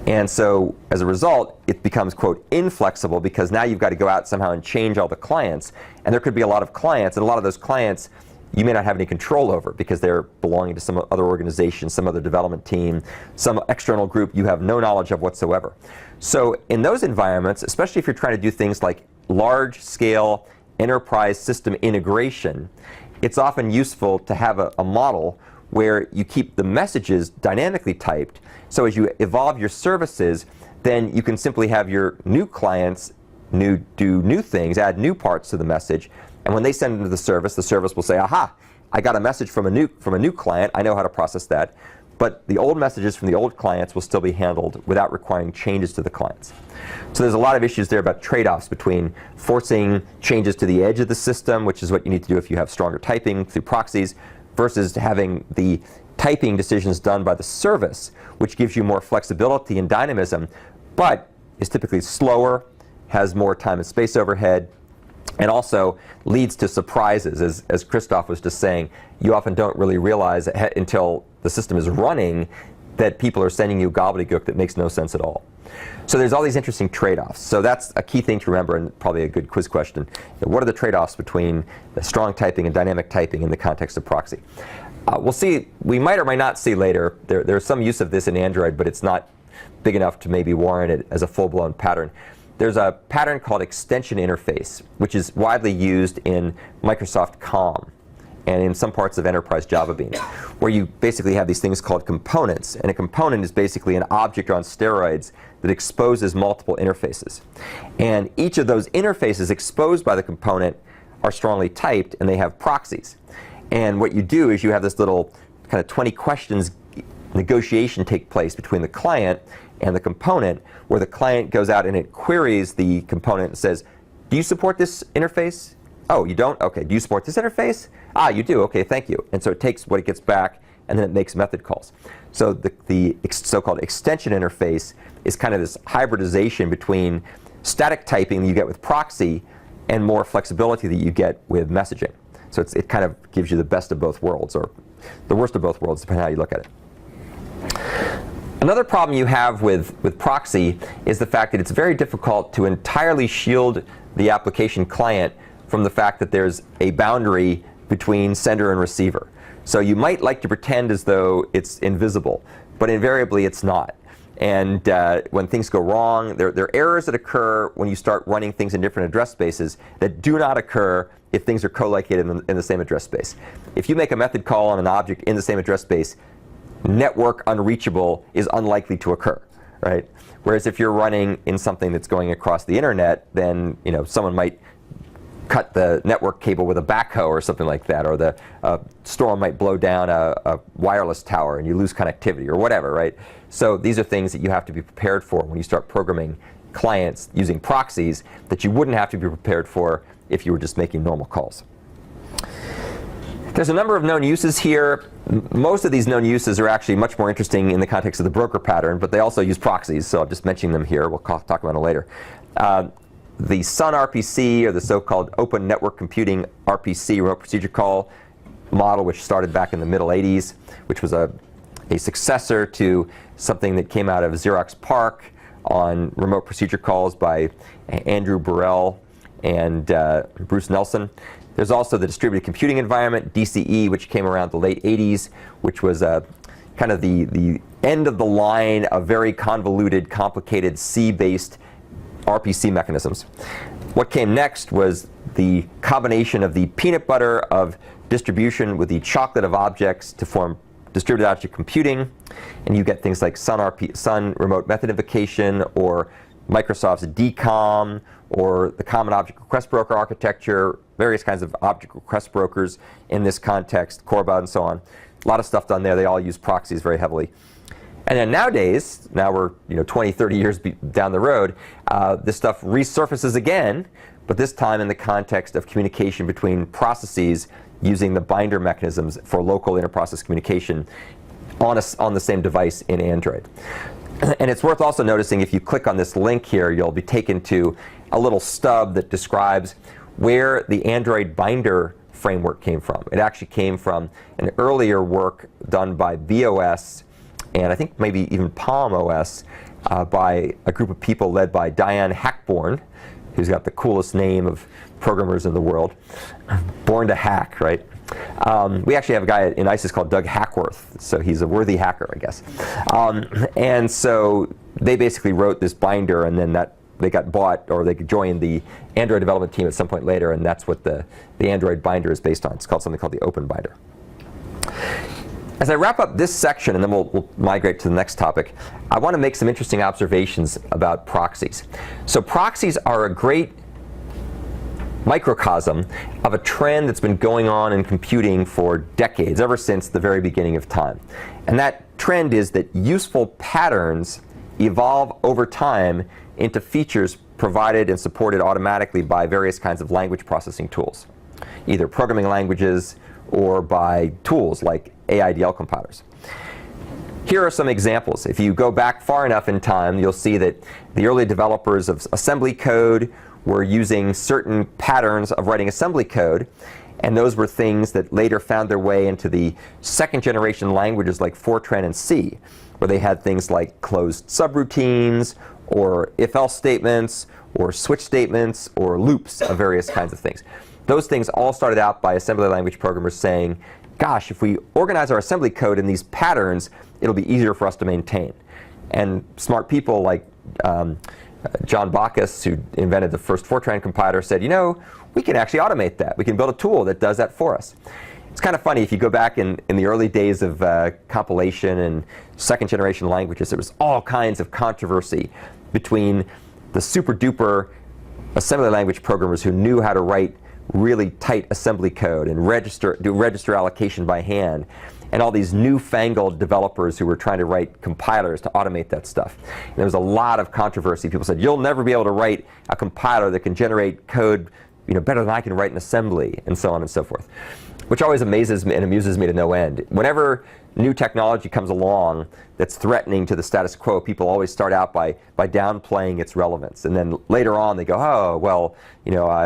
[SPEAKER 1] And so as a result, it becomes, quote, inflexible, because now you've got to go out somehow and change all the clients. And there could be a lot of clients, and a lot of those clients you may not have any control over because they're belonging to some other organization, some other development team, some external group you have no knowledge of whatsoever. So in those environments, especially if you're trying to do things like large-scale enterprise system integration, it's often useful to have a model where you keep the messages dynamically typed. So as you evolve your services, then you can simply have your new clients do new things, add new parts to the message. And when they send them to the service will say, aha, I got a message from a new client. I know how to process that. But the old messages from the old clients will still be handled without requiring changes to the clients. So there's a lot of issues there about trade-offs between forcing changes to the edge of the system, which is what you need to do if you have stronger typing through proxies, versus having the typing decisions done by the service, which gives you more flexibility and dynamism, but is typically slower, has more time and space overhead, and also leads to surprises. As Christoph was just saying, you often don't really realize until the system is running that people are sending you gobbledygook that makes no sense at all. So there's all these interesting trade-offs. So that's a key thing to remember, and probably a good quiz question. What are the trade-offs between the strong typing and dynamic typing in the context of proxy? We'll see. We might or might not see later. There's some use of this in Android, but it's not big enough to maybe warrant it as a full-blown pattern. There's a pattern called extension interface, which is widely used in Microsoft COM and in some parts of Enterprise Java Beans, where you basically have these things called components. And a component is basically an object on steroids that exposes multiple interfaces. And each of those interfaces exposed by the component are strongly typed, and they have proxies. And what you do is you have this little kind of 20 questions negotiation take place between the client and the component, where the client goes out and it queries the component and says, do you support this interface? Oh, you don't? OK. Do you support this interface? Ah, you do. OK, thank you. And so it takes what it gets back, and then it makes method calls. So the so-called extension interface is kind of this hybridization between static typing that you get with proxy and more flexibility that you get with messaging. So it kind of gives you the best of both worlds, or the worst of both worlds, depending on how you look at it. Another problem you have with proxy is the fact that it's very difficult to entirely shield the application client from the fact that there's a boundary between sender and receiver. So you might like to pretend as though it's invisible, but invariably it's not. And when things go wrong, there are errors that occur when you start running things in different address spaces that do not occur if things are co-located in the same address space. If you make a method call on an object in the same address space, network unreachable is unlikely to occur, right? Whereas if you're running in something that's going across the internet, then someone might cut the network cable with a backhoe or something like that, or the storm might blow down a wireless tower and you lose connectivity or whatever, right? So these are things that you have to be prepared for when you start programming clients using proxies that you wouldn't have to be prepared for if you were just making normal calls. There's a number of known uses here. Most of these known uses are actually much more interesting in the context of the broker pattern, but they also use proxies, so I'm just mentioning them here. We'll talk about it later. The SUN RPC, or the so-called Open Network Computing RPC, remote procedure call model, which started back in the middle 80s, which was a successor to something that came out of Xerox PARC on remote procedure calls by Andrew Burrell and Bruce Nelson. There's also the distributed computing environment, DCE, which came around the late 80s, which was kind of the end of the line of very convoluted, complicated C-based RPC mechanisms. What came next was the combination of the peanut butter of distribution with the chocolate of objects to form distributed object computing, and you get things like SUN remote method invocation, or Microsoft's DCOM, or the Common Object Request Broker architecture, various kinds of object request brokers in this context, Corba and so on. A lot of stuff done there. They all use proxies very heavily. And then nowadays, now we're 20, 30 years down the road, this stuff resurfaces again, but this time in the context of communication between processes using the binder mechanisms for local inter-process communication on the same device in Android. And it's worth also noticing, if you click on this link here, you'll be taken to a little stub that describes where the Android binder framework came from. It actually came from an earlier work done by BOS, and I think maybe even Palm OS, by a group of people led by Diane Hackborn, who's got the coolest name of programmers in the world. Born to hack, right? We actually have a guy in ISIS called Doug Hackworth, so he's a worthy hacker, I guess. And so they basically wrote this binder, and then they got bought, or they joined the Android development team at some point later, and that's what the Android binder is based on. It's called something called the Open Binder. As I wrap up this section, and then we'll migrate to the next topic, I want to make some interesting observations about proxies. So proxies are a great microcosm of a trend that's been going on in computing for decades, ever since the very beginning of time. And that trend is that useful patterns evolve over time into features provided and supported automatically by various kinds of language processing tools, either programming languages or by tools like AIDL compilers. Here are some examples. If you go back far enough in time, you'll see that the early developers of assembly code were using certain patterns of writing assembly code, and those were things that later found their way into the second generation languages like Fortran and C, where they had things like closed subroutines, or if-else statements, or switch statements, or loops of various kinds of things. Those things all started out by assembly language programmers saying, gosh, if we organize our assembly code in these patterns, it'll be easier for us to maintain. And smart people like John Bacchus, who invented the first Fortran compiler, said, we can actually automate that. We can build a tool that does that for us. It's kind of funny, if you go back in the early days of compilation and second generation languages, there was all kinds of controversy between the super duper assembly language programmers who knew how to write really tight assembly code and do register allocation by hand, and all these newfangled developers who were trying to write compilers to automate that stuff. And there was a lot of controversy. People said, you'll never be able to write a compiler that can generate code better than I can write in assembly, and so on and so forth, which always amazes me and amuses me to no end. Whenever new technology comes along that's threatening to the status quo, people always start out by downplaying its relevance, and then later on they go, oh well,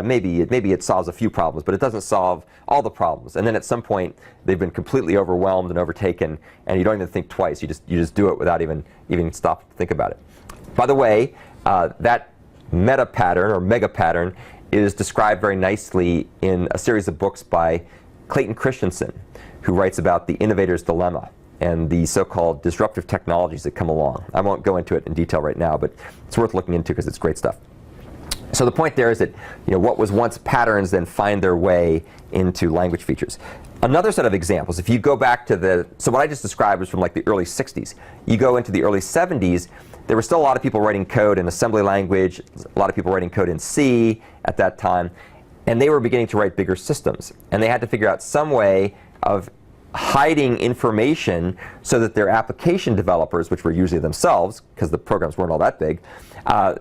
[SPEAKER 1] maybe it solves a few problems, but it doesn't solve all the problems. And then at some point they've been completely overwhelmed and overtaken, and you don't even think twice. You just do it without even stop to think about it. By the way, that meta pattern or mega pattern is described very nicely in a series of books by Clayton Christensen, who writes about the innovator's dilemma and the so-called disruptive technologies that come along. I won't go into it in detail right now, but it's worth looking into because it's great stuff. So the point there is that what was once patterns then find their way into language features. Another set of examples, if you go back to so what I just described was from like the early 60s. You go into the early 70s, there were still a lot of people writing code in assembly language, a lot of people writing code in C at that time, and they were beginning to write bigger systems. And they had to figure out some way of hiding information so that their application developers, which were usually themselves, because the programs weren't all that big,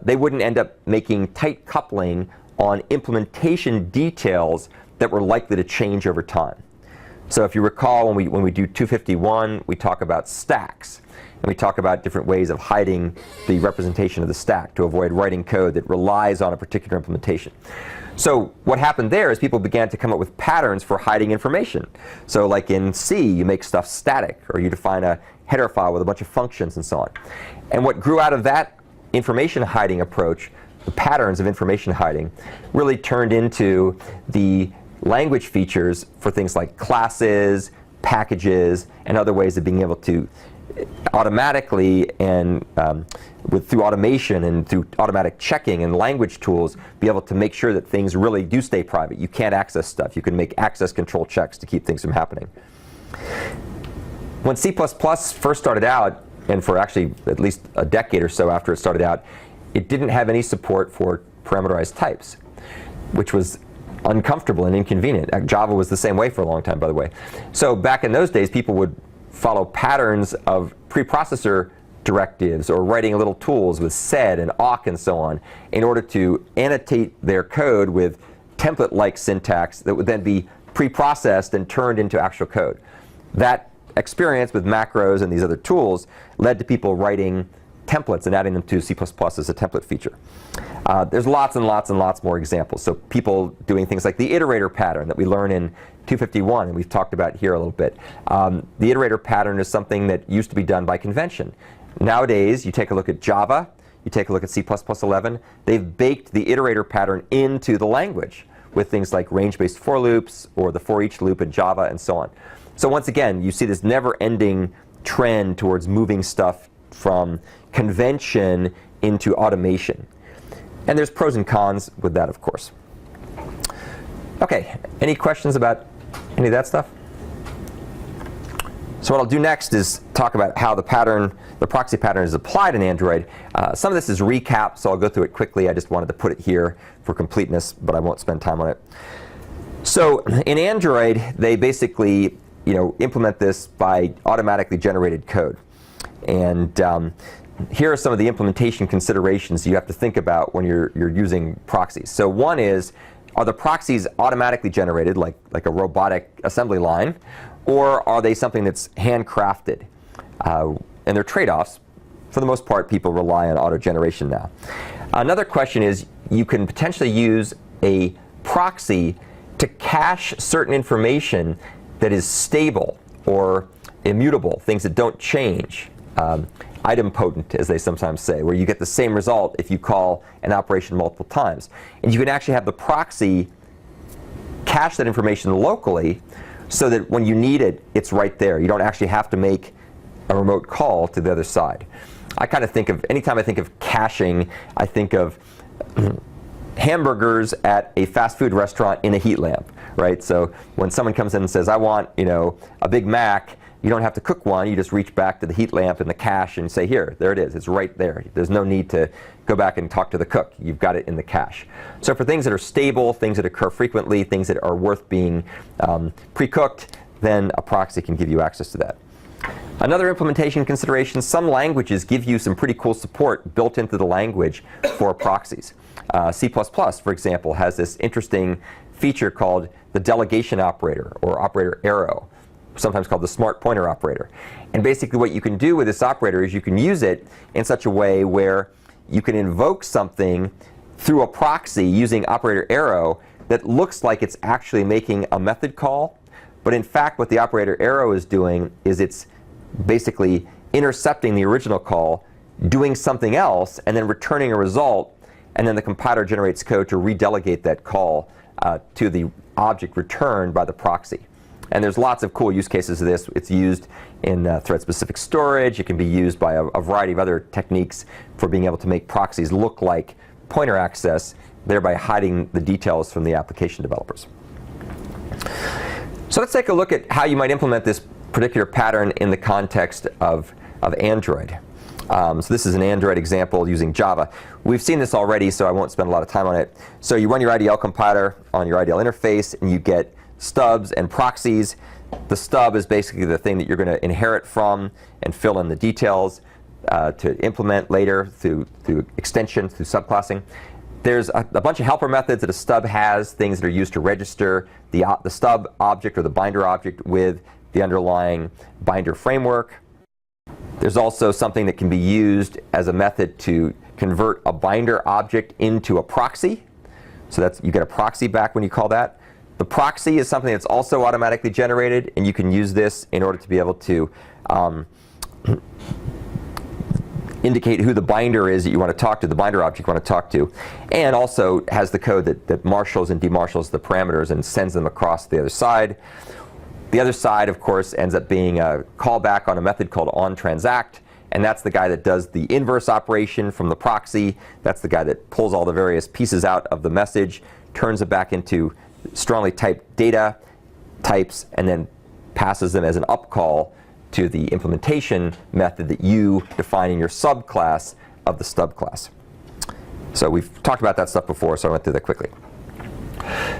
[SPEAKER 1] they wouldn't end up making tight coupling on implementation details that were likely to change over time. So if you recall, when we do 251, we talk about stacks. And we talk about different ways of hiding the representation of the stack to avoid writing code that relies on a particular implementation. So what happened there is people began to come up with patterns for hiding information. So like in C, you make stuff static, or you define a header file with a bunch of functions and so on. And what grew out of that information hiding approach, the patterns of information hiding, really turned into the language features for things like classes, packages, and other ways of being able to automatically and through automation and through automatic checking and language tools, be able to make sure that things really do stay private. You can't access stuff. You can make access control checks to keep things from happening. When C++ first started out, and for actually at least a decade or so after it started out, it didn't have any support for parameterized types, which was uncomfortable and inconvenient. Java was the same way for a long time, by the way. So back in those days, people would follow patterns of preprocessor directives or writing little tools with sed and awk and so on in order to annotate their code with template-like syntax that would then be preprocessed and turned into actual code. That experience with macros and these other tools led to people writing templates and adding them to C++ as a template feature. There's lots and lots and lots more examples. So people doing things like the iterator pattern that we learn in 251, and we've talked about here a little bit. The iterator pattern is something that used to be done by convention. Nowadays, you take a look at Java, you take a look at C++11, they've baked the iterator pattern into the language with things like range-based for loops or the for each loop in Java and so on. So once again, you see this never-ending trend towards moving stuff from convention into automation. And there's pros and cons with that, of course. Okay, any questions about any of that stuff? So what I'll do next is talk about how the proxy pattern is applied in Android. Some of this is recap, so I'll go through it quickly. I just wanted to put it here for completeness, but I won't spend time on it. So in Android, they basically implement this by automatically generated code. And here are some of the implementation considerations you have to think about when you're using proxies. So one is, are the proxies automatically generated, like a robotic assembly line, or are they something that's handcrafted? And they're trade-offs. For the most part, people rely on auto-generation now. Another question is, you can potentially use a proxy to cache certain information that is stable or immutable, things that don't change. Idempotent, as they sometimes say, where you get the same result if you call an operation multiple times. And you can actually have the proxy cache that information locally so that when you need it, it's right there. You don't actually have to make a remote call to the other side. I kind of think of, anytime I think of caching, I think of hamburgers at a fast food restaurant in a heat lamp, right? So when someone comes in and says, I want, a Big Mac, you don't have to cook one. You just reach back to the heat lamp in the cache and say, here, there it is. It's right there. There's no need to go back and talk to the cook. You've got it in the cache. So for things that are stable, things that occur frequently, things that are worth being pre-cooked, then a proxy can give you access to that. Another implementation consideration, some languages give you some pretty cool support built into the language for proxies. C++, for example, has this interesting feature called the delegation operator, or operator arrow, sometimes called the smart pointer operator. And basically what you can do with this operator is you can use it in such a way where you can invoke something through a proxy using operator arrow that looks like it's actually making a method call. But in fact, what the operator arrow is doing is it's basically intercepting the original call, doing something else, and then returning a result. And then the compiler generates code to redelegate that call to the object returned by the proxy. And there's lots of cool use cases of this. It's used in thread-specific storage. It can be used by a variety of other techniques for being able to make proxies look like pointer access, thereby hiding the details from the application developers. So let's take a look at how you might implement this particular pattern in the context of Android. So this is an Android example using Java. We've seen this already, so I won't spend a lot of time on it. So you run your IDL compiler on your IDL interface, and you get stubs and proxies. The stub is basically the thing that you're going to inherit from and fill in the details to implement later through extension, through subclassing. There's a bunch of helper methods that a stub has, things that are used to register the stub object or the binder object with the underlying binder framework. There's also something that can be used as a method to convert a binder object into a proxy. So that's, you get a proxy back when you call that. The proxy is something that's also automatically generated, and you can use this in order to be able to indicate who the binder is that you want to talk to, the binder object you want to talk to, and also has the code that marshals and demarshals the parameters and sends them across the other side. The other side, of course, ends up being a callback on a method called onTransact, and that's the guy that does the inverse operation from the proxy. That's the guy that pulls all the various pieces out of the message, turns it back into strongly typed data types, and then passes them as an upcall to the implementation method that you define in your subclass of the stub class. So we've talked about that stuff before, so I went through that quickly.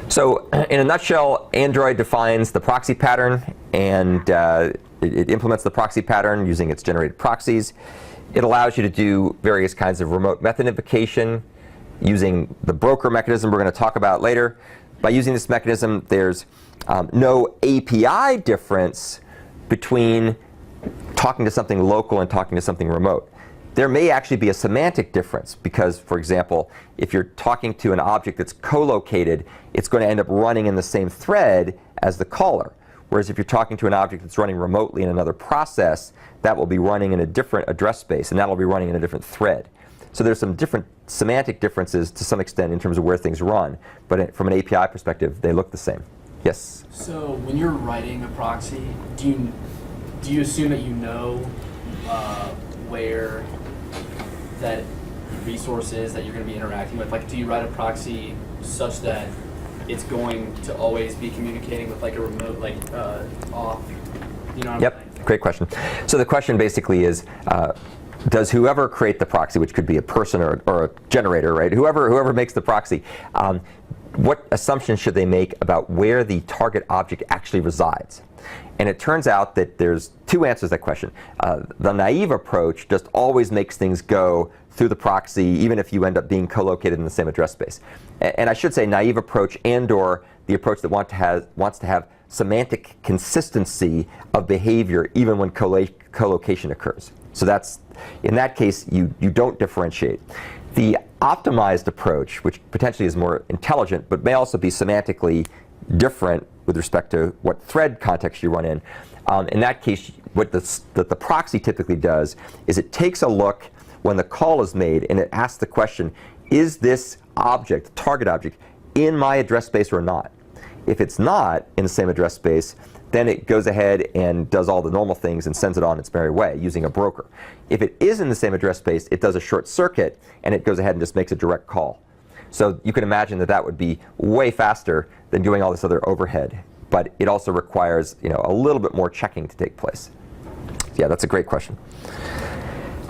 [SPEAKER 1] So in a nutshell, Android defines the proxy pattern, and it implements the proxy pattern using its generated proxies. It allows you to do various kinds of remote method invocation using the broker mechanism we're going to talk about later. By using this mechanism, there's no API difference between talking to something local and talking to something remote. There may actually be a semantic difference because, for example, if you're talking to an object that's co-located, it's going to end up running in the same thread as the caller. Whereas if you're talking to an object that's running remotely in another process, that will be running in a different address space, and that will be running in a different thread. So there's some different semantic differences to some extent in terms of where things run. But from an API perspective, they look the same. Yes?
[SPEAKER 4] So when you're writing a proxy, do you assume that you know where that resource is that you're going to be interacting with? Like, do you write a proxy such that it's going to always be communicating with like a remote, like off? You know what
[SPEAKER 1] Yep,
[SPEAKER 4] I'm saying?
[SPEAKER 1] great question. So the question basically is, does whoever create the proxy, which could be a person or a generator, right? Whoever makes the proxy, what assumptions should they make about where the target object actually resides? And it turns out that there's two answers to that question. The naive approach just always makes things go through the proxy, even if you end up being co-located in the same address space. And I should say naive approach and/or the approach that wants to have semantic consistency of behavior even when co-location occurs. So that's, in that case, you don't differentiate. The optimized approach, which potentially is more intelligent but may also be semantically different with respect to what thread context you run in that case, what the proxy typically does is it takes a look when the call is made and it asks the question, is this object, target object, in my address space or not? If it's not in the same address space, then it goes ahead and does all the normal things and sends it on its merry way using a broker. If it is in the same address space, it does a short circuit and it goes ahead and just makes a direct call. So you can imagine that that would be way faster than doing all this other overhead. But it also requires, a little bit more checking to take place. Yeah, that's a great question.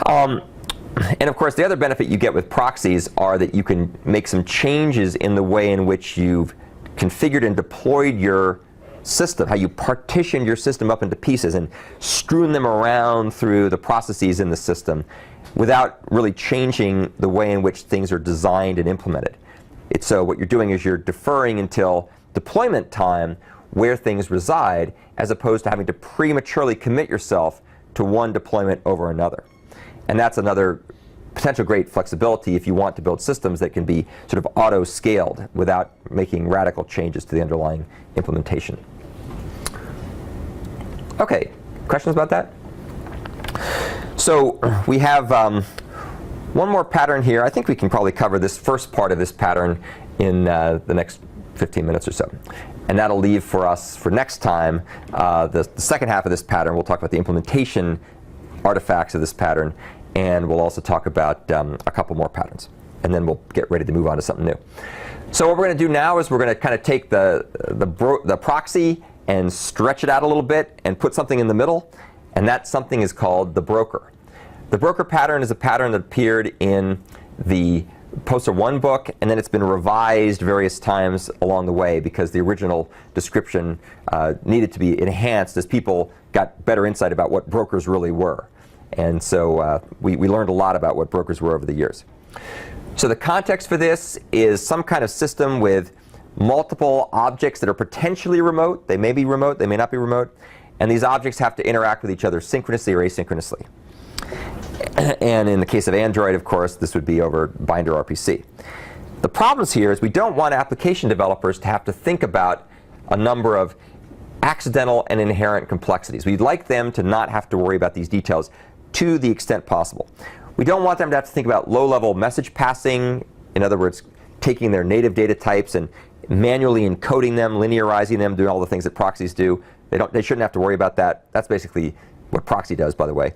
[SPEAKER 1] And of course, the other benefit you get with proxies are that you can make some changes in the way in which you've configured and deployed your system, how you partition your system up into pieces and strewn them around through the processes in the system without really changing the way in which things are designed and implemented. So what you're doing is you're deferring until deployment time where things reside, as opposed to having to prematurely commit yourself to one deployment over another. And that's another potential great flexibility if you want to build systems that can be sort of auto-scaled without making radical changes to the underlying implementation. Okay, questions about that? So we have one more pattern here. I think we can probably cover this first part of this pattern in the next 15 minutes or so. And that'll leave for us for next time the second half of this pattern. We'll talk about the implementation artifacts of this pattern, and we'll also talk about a couple more patterns. And then we'll get ready to move on to something new. So what we're going to do now is we're going to kind of take the proxy and stretch it out a little bit and put something in the middle, and that something is called the broker. The broker pattern is a pattern that appeared in the Poster 1 book, and then it's been revised various times along the way because the original description needed to be enhanced as people got better insight about what brokers really were. And so we learned a lot about what brokers were over the years. So the context for this is some kind of system with multiple objects that are potentially remote. They may be remote, they may not be remote. And these objects have to interact with each other synchronously or asynchronously. And in the case of Android, of course, this would be over binder RPC. The problems here is we don't want application developers to have to think about a number of accidental and inherent complexities. We'd like them to not have to worry about these details to the extent possible. We don't want them to have to think about low-level message passing, in other words, taking their native data types and manually encoding them, linearizing them, doing all the things that proxies do. They shouldn't have to worry about that. That's basically what proxy does, by the way.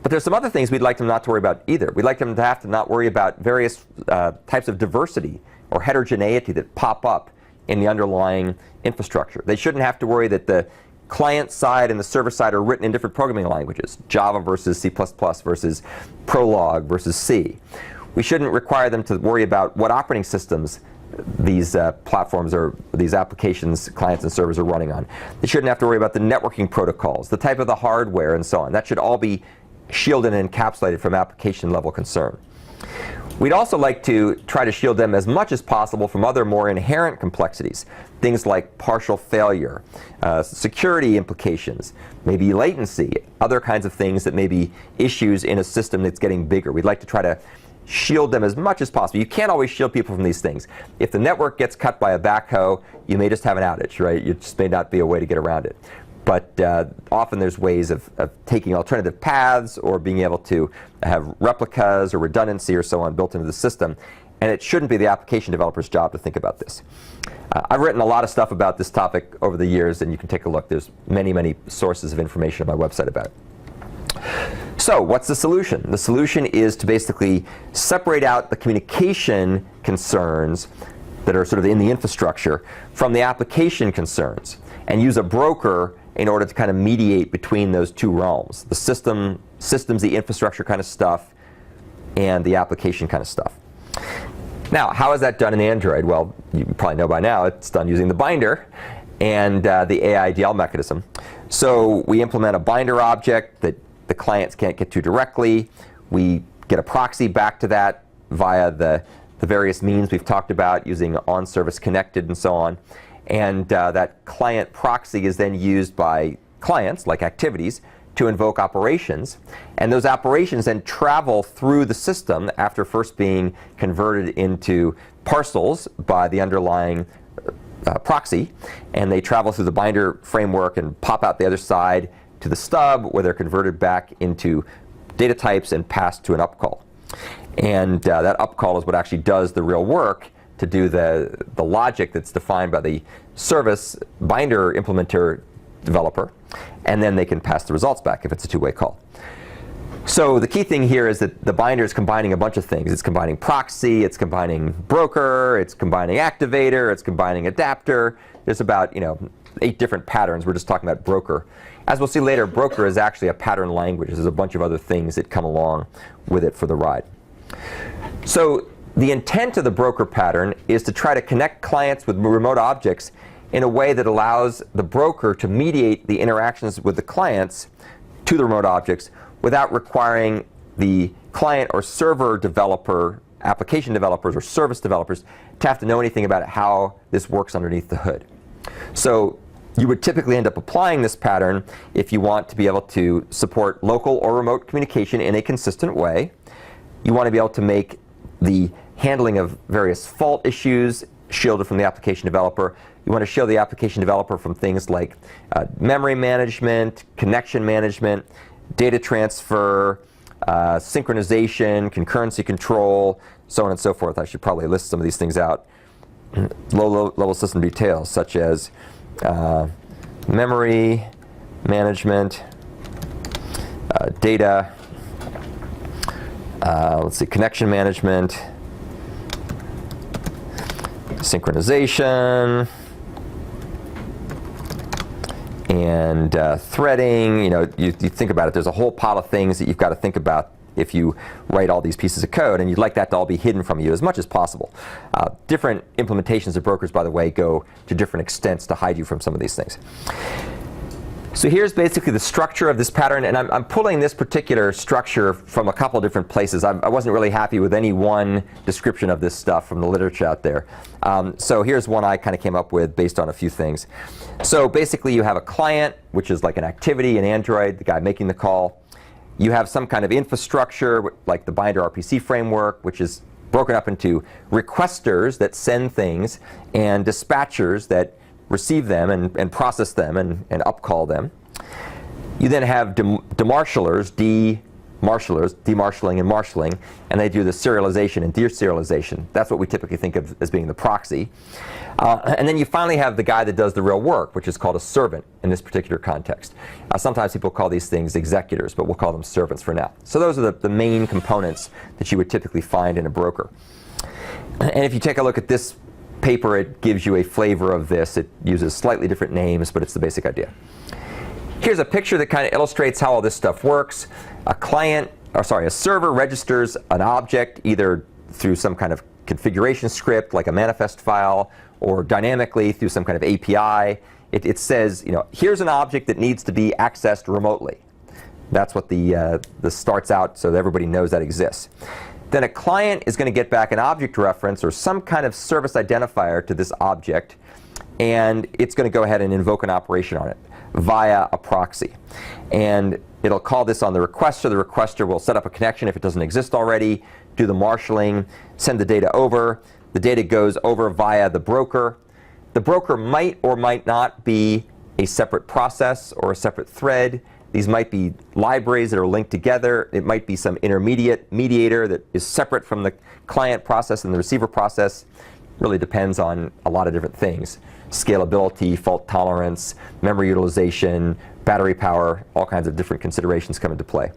[SPEAKER 1] But there's some other things we'd like them not to worry about either. We'd like them to have to not worry about various types of diversity or heterogeneity that pop up in the underlying infrastructure. They shouldn't have to worry that the client side and the server side are written in different programming languages, Java versus C++ versus Prolog versus C. We shouldn't require them to worry about what operating systems these platforms or these applications, clients and servers are running on. They shouldn't have to worry about the networking protocols, the type of the hardware, and so on. That should all be shielded and encapsulated from application level concern. We'd also like to try to shield them as much as possible from other more inherent complexities, things like partial failure, security implications, maybe latency, other kinds of things that may be issues in a system that's getting bigger. We'd like to try to shield them as much as possible. You can't always shield people from these things. If the network gets cut by a backhoe, you may just have an outage, right? It just may not be a way to get around it. But often there's ways of taking alternative paths or being able to have replicas or redundancy or so on built into the system. And it shouldn't be the application developer's job to think about this. I've written a lot of stuff about this topic over the years, and you can take a look. There's many, many sources of information on my website about it. So what's the solution? The solution is to basically separate out the communication concerns that are sort of in the infrastructure from the application concerns and use a broker in order to kind of mediate between those two realms, the systems, the infrastructure kind of stuff, and the application kind of stuff. Now, how is that done in Android? Well, you probably know by now it's done using the binder and the AIDL mechanism. So we implement a binder object that the clients can't get to directly. We get a proxy back to that via the various means we've talked about using on-service connected and so on. And that client proxy is then used by clients, like activities, to invoke operations. And those operations then travel through the system after first being converted into parcels by the underlying proxy. And they travel through the binder framework and pop out the other side to the stub, where they're converted back into data types and passed to an upcall. And that upcall is what actually does the real work to do the logic that's defined by the service binder implementer developer, and then they can pass the results back if it's a two-way call. So the key thing here is that the binder is combining a bunch of things. It's combining proxy, it's combining broker, it's combining activator, it's combining adapter. There's about 8 different patterns. We're just talking about broker. As we'll see later, broker is actually a pattern language. There's a bunch of other things that come along with it for the ride. So the intent of the broker pattern is to try to connect clients with remote objects in a way that allows the broker to mediate the interactions with the clients to the remote objects without requiring the client or server developer, application developers or service developers to have to know anything about how this works underneath the hood. So you would typically end up applying this pattern if you want to be able to support local or remote communication in a consistent way. You want to be able to make the handling of various fault issues shielded from the application developer. You want to shield the application developer from things like memory management, connection management, data transfer, synchronization, concurrency control, so on and so forth. I should probably list some of these things out. Low-level system details, such as memory management, data, connection management, synchronization, and threading. You think about it, there's a whole pile of things that you've got to think about if you write all these pieces of code, and you'd like that to all be hidden from you as much as possible. Different implementations of brokers, by the way, go to different extents to hide you from some of these things. So here's basically the structure of this pattern, and I'm pulling this particular structure from a couple different places. I wasn't really happy with any one description of this stuff from the literature out there. So here's one I kind of came up with based on a few things. So basically you have a client, which is like an activity in Android, the guy making the call. You have some kind of infrastructure, like the Binder RPC framework, which is broken up into requesters that send things and dispatchers that receive them and process them and upcall them. You then have demarshallers, demarshalling and marshalling, and they do the serialization and deserialization. That's what we typically think of as being the proxy. And then you finally have the guy that does the real work, which is called a servant in this particular context. Sometimes people call these things executors, but we'll call them servants for now. So those are the main components that you would typically find in a broker. And if you take a look at this paper, it gives you a flavor of this. It uses slightly different names, but it's the basic idea. Here's a picture that kind of illustrates how all this stuff works. A server registers an object either through some kind of configuration script, like a manifest file, or dynamically through some kind of API. It says, here's an object that needs to be accessed remotely. That's what the starts out, so that everybody knows that exists. Then a client is going to get back an object reference or some kind of service identifier to this object, and it's going to go ahead and invoke an operation on it via a proxy. And it'll call this on the requester. The requester will set up a connection if it doesn't exist already, do the marshalling, send the data over. The data goes over via the broker. The broker might or might not be a separate process or a separate thread. These might be libraries that are linked together. It might be some intermediate mediator that is separate from the client process and the receiver process. Really depends on a lot of different things. Scalability, fault tolerance, memory utilization, battery power, all kinds of different considerations come into play.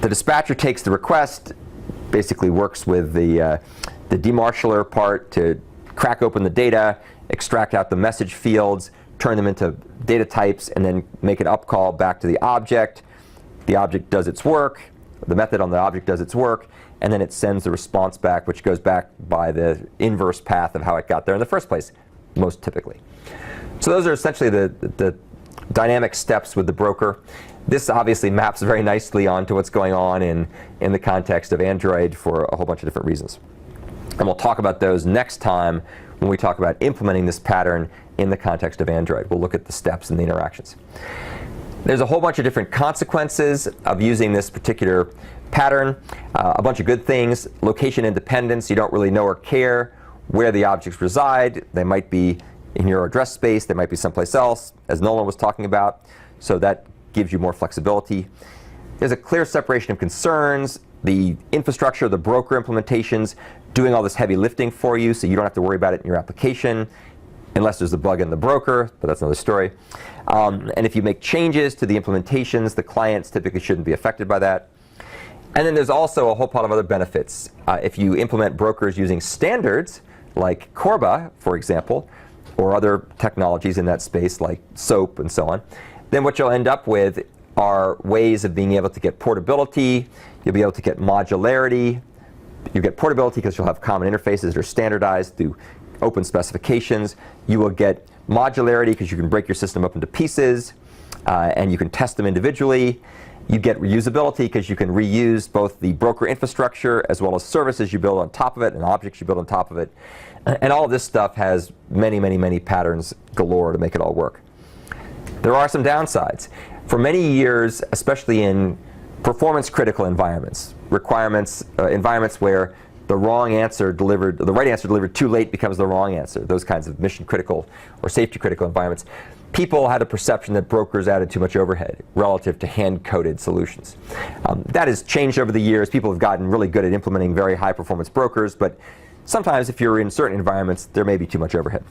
[SPEAKER 1] The dispatcher takes the request, basically works with the demarshaller part to crack open the data, extract out the message fields, turn them into data types, and then make an upcall back to the object. The object does its work, the method on the object does its work, and then it sends the response back, which goes back by the inverse path of how it got there in the first place, most typically. So those are essentially the dynamic steps with the broker. This obviously maps very nicely onto what's going on in the context of Android for a whole bunch of different reasons. And we'll talk about those next time when we talk about implementing this pattern in the context of Android. We'll look at the steps and the interactions. There's a whole bunch of different consequences of using this particular pattern. A bunch of good things. Location independence. You don't really know or care where the objects reside. They might be in your address space. They might be someplace else, as Nolan was talking about. So that gives you more flexibility. There's a clear separation of concerns. The infrastructure, the broker implementations, doing all this heavy lifting for you, so you don't have to worry about it in your application, unless there's a bug in the broker, but that's another story. And if you make changes to the implementations, the clients typically shouldn't be affected by that. And then there's also a whole pot of other benefits. If you implement brokers using standards, like Corba, for example, or other technologies in that space, like SOAP and so on, then what you'll end up with are ways of being able to get portability. You'll be able to get modularity. You get portability because you'll have common interfaces that are standardized through open specifications. You will get modularity because you can break your system up into pieces and you can test them individually. You get reusability because you can reuse both the broker infrastructure as well as services you build on top of it and objects you build on top of it. And all of this stuff has many, many, many patterns galore to make it all work. There are some downsides. For many years, especially in performance-critical environments, environments where the right answer delivered too late becomes the wrong answer, those kinds of mission-critical or safety-critical environments, people had a perception that brokers added too much overhead relative to hand-coded solutions. That has changed over the years. People have gotten really good at implementing very high-performance brokers, but sometimes if you're in certain environments, there may be too much overhead.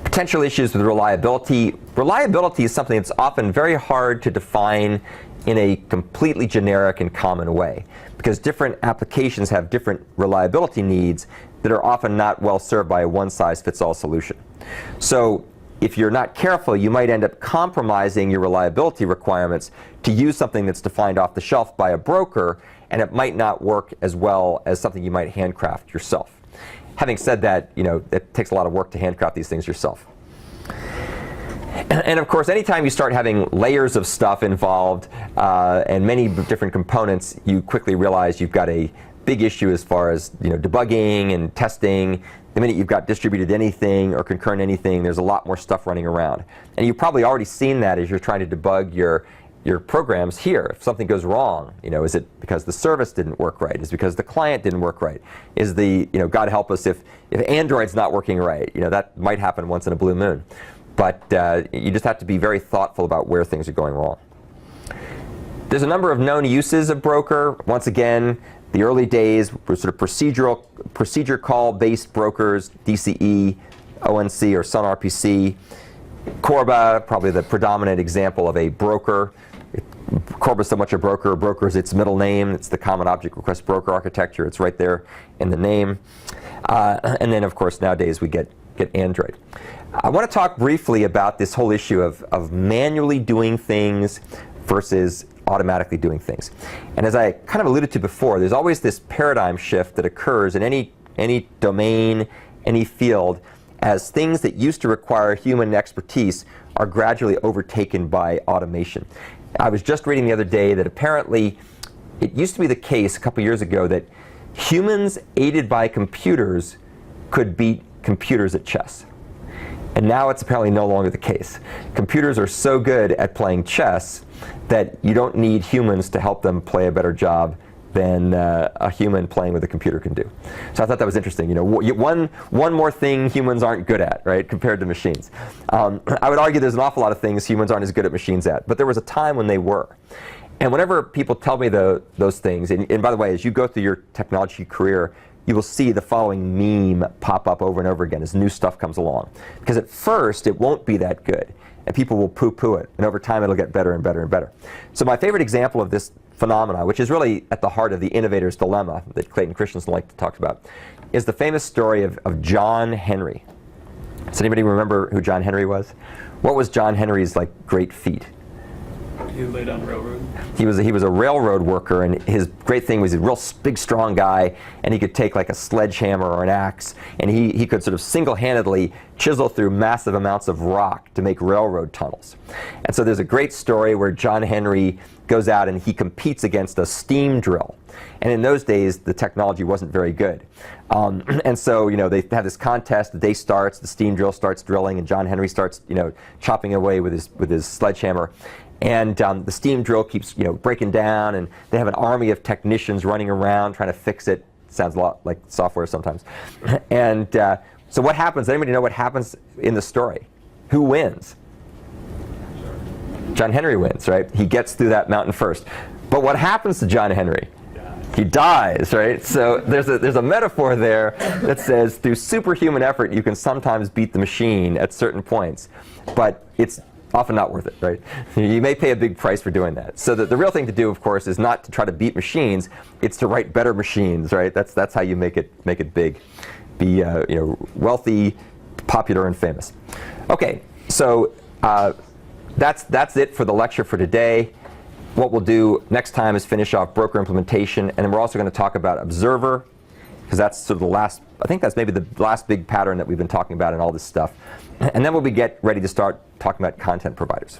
[SPEAKER 1] Potential issues with reliability. Reliability is something that's often very hard to define in a completely generic and common way, because different applications have different reliability needs that are often not well served by a one-size-fits-all solution. So if you're not careful, you might end up compromising your reliability requirements to use something that's defined off the shelf by a broker, and it might not work as well as something you might handcraft yourself. Having said that, it takes a lot of work to handcraft these things yourself. And of course, anytime you start having layers of stuff involved and many different components, you quickly realize you've got a big issue as far as debugging and testing. The minute you've got distributed anything or concurrent anything, there's a lot more stuff running around. And you've probably already seen that as you're trying to debug your programs here. If something goes wrong, is it because the service didn't work right? Is it because the client didn't work right? Is God help us if Android's not working right? That might happen once in a blue moon. But you just have to be very thoughtful about where things are going wrong. There's a number of known uses of broker. Once again, the early days were sort of procedure call-based brokers, DCE, ONC, or Sun RPC. Corba, probably the predominant example of a broker. Corba's so much a broker is its middle name. It's the Common Object Request Broker architecture. It's right there in the name. And then, of course, nowadays we get Android. I want to talk briefly about this whole issue of manually doing things versus automatically doing things. And as I kind of alluded to before, there's always this paradigm shift that occurs in any domain, any field, as things that used to require human expertise are gradually overtaken by automation. I was just reading the other day that apparently it used to be the case a couple years ago that humans aided by computers could beat computers at chess. And now it's apparently no longer the case. Computers are so good at playing chess that you don't need humans to help them play a better job than a human playing with a computer can do. So I thought that was interesting. One more thing humans aren't good at, right, compared to machines. I would argue there's an awful lot of things humans aren't as good at machines at, but there was a time when they were. And whenever people tell me those things, and by the way, as you go through your technology career, you will see the following meme pop up over and over again as new stuff comes along. Because at first, it won't be that good, and people will poo-poo it, and over time, it'll get better and better and better. So my favorite example of this phenomena, which is really at the heart of the innovator's dilemma that Clayton Christensen liked to talk about, is the famous story of John Henry. Does anybody remember who John Henry was? What was John Henry's great feat?
[SPEAKER 2] He laid on railroad.
[SPEAKER 1] He was a railroad worker, and his great thing was he's a real big, strong guy, and he could take like a sledgehammer or an axe, and he could sort of single-handedly chisel through massive amounts of rock to make railroad tunnels. And so there's a great story where John Henry goes out and he competes against a steam drill. And in those days, the technology wasn't very good. And so, they have this contest. The day starts, the steam drill starts drilling, and John Henry starts, chopping away with his sledgehammer. And the steam drill keeps, breaking down, and they have an army of technicians running around trying to fix it. Sounds a lot like software sometimes. And so what happens? Does anybody know what happens in the story? Who wins? John Henry wins, right? He gets through that mountain first. But what happens to John Henry? He dies, right? So there's a metaphor there that says through superhuman effort you can sometimes beat the machine at certain points, but it's often not worth it, right? You may pay a big price for doing that. So the real thing to do, of course, is not to try to beat machines. It's to write better machines, right? That's how you make it big. Be wealthy, popular, and famous. Okay, so that's it for the lecture for today. What we'll do next time is finish off broker implementation, and then we're also going to talk about observer, because that's sort of the last I think that's maybe the last big pattern that we've been talking about in all this stuff. And then we'll get ready to start talking about content providers.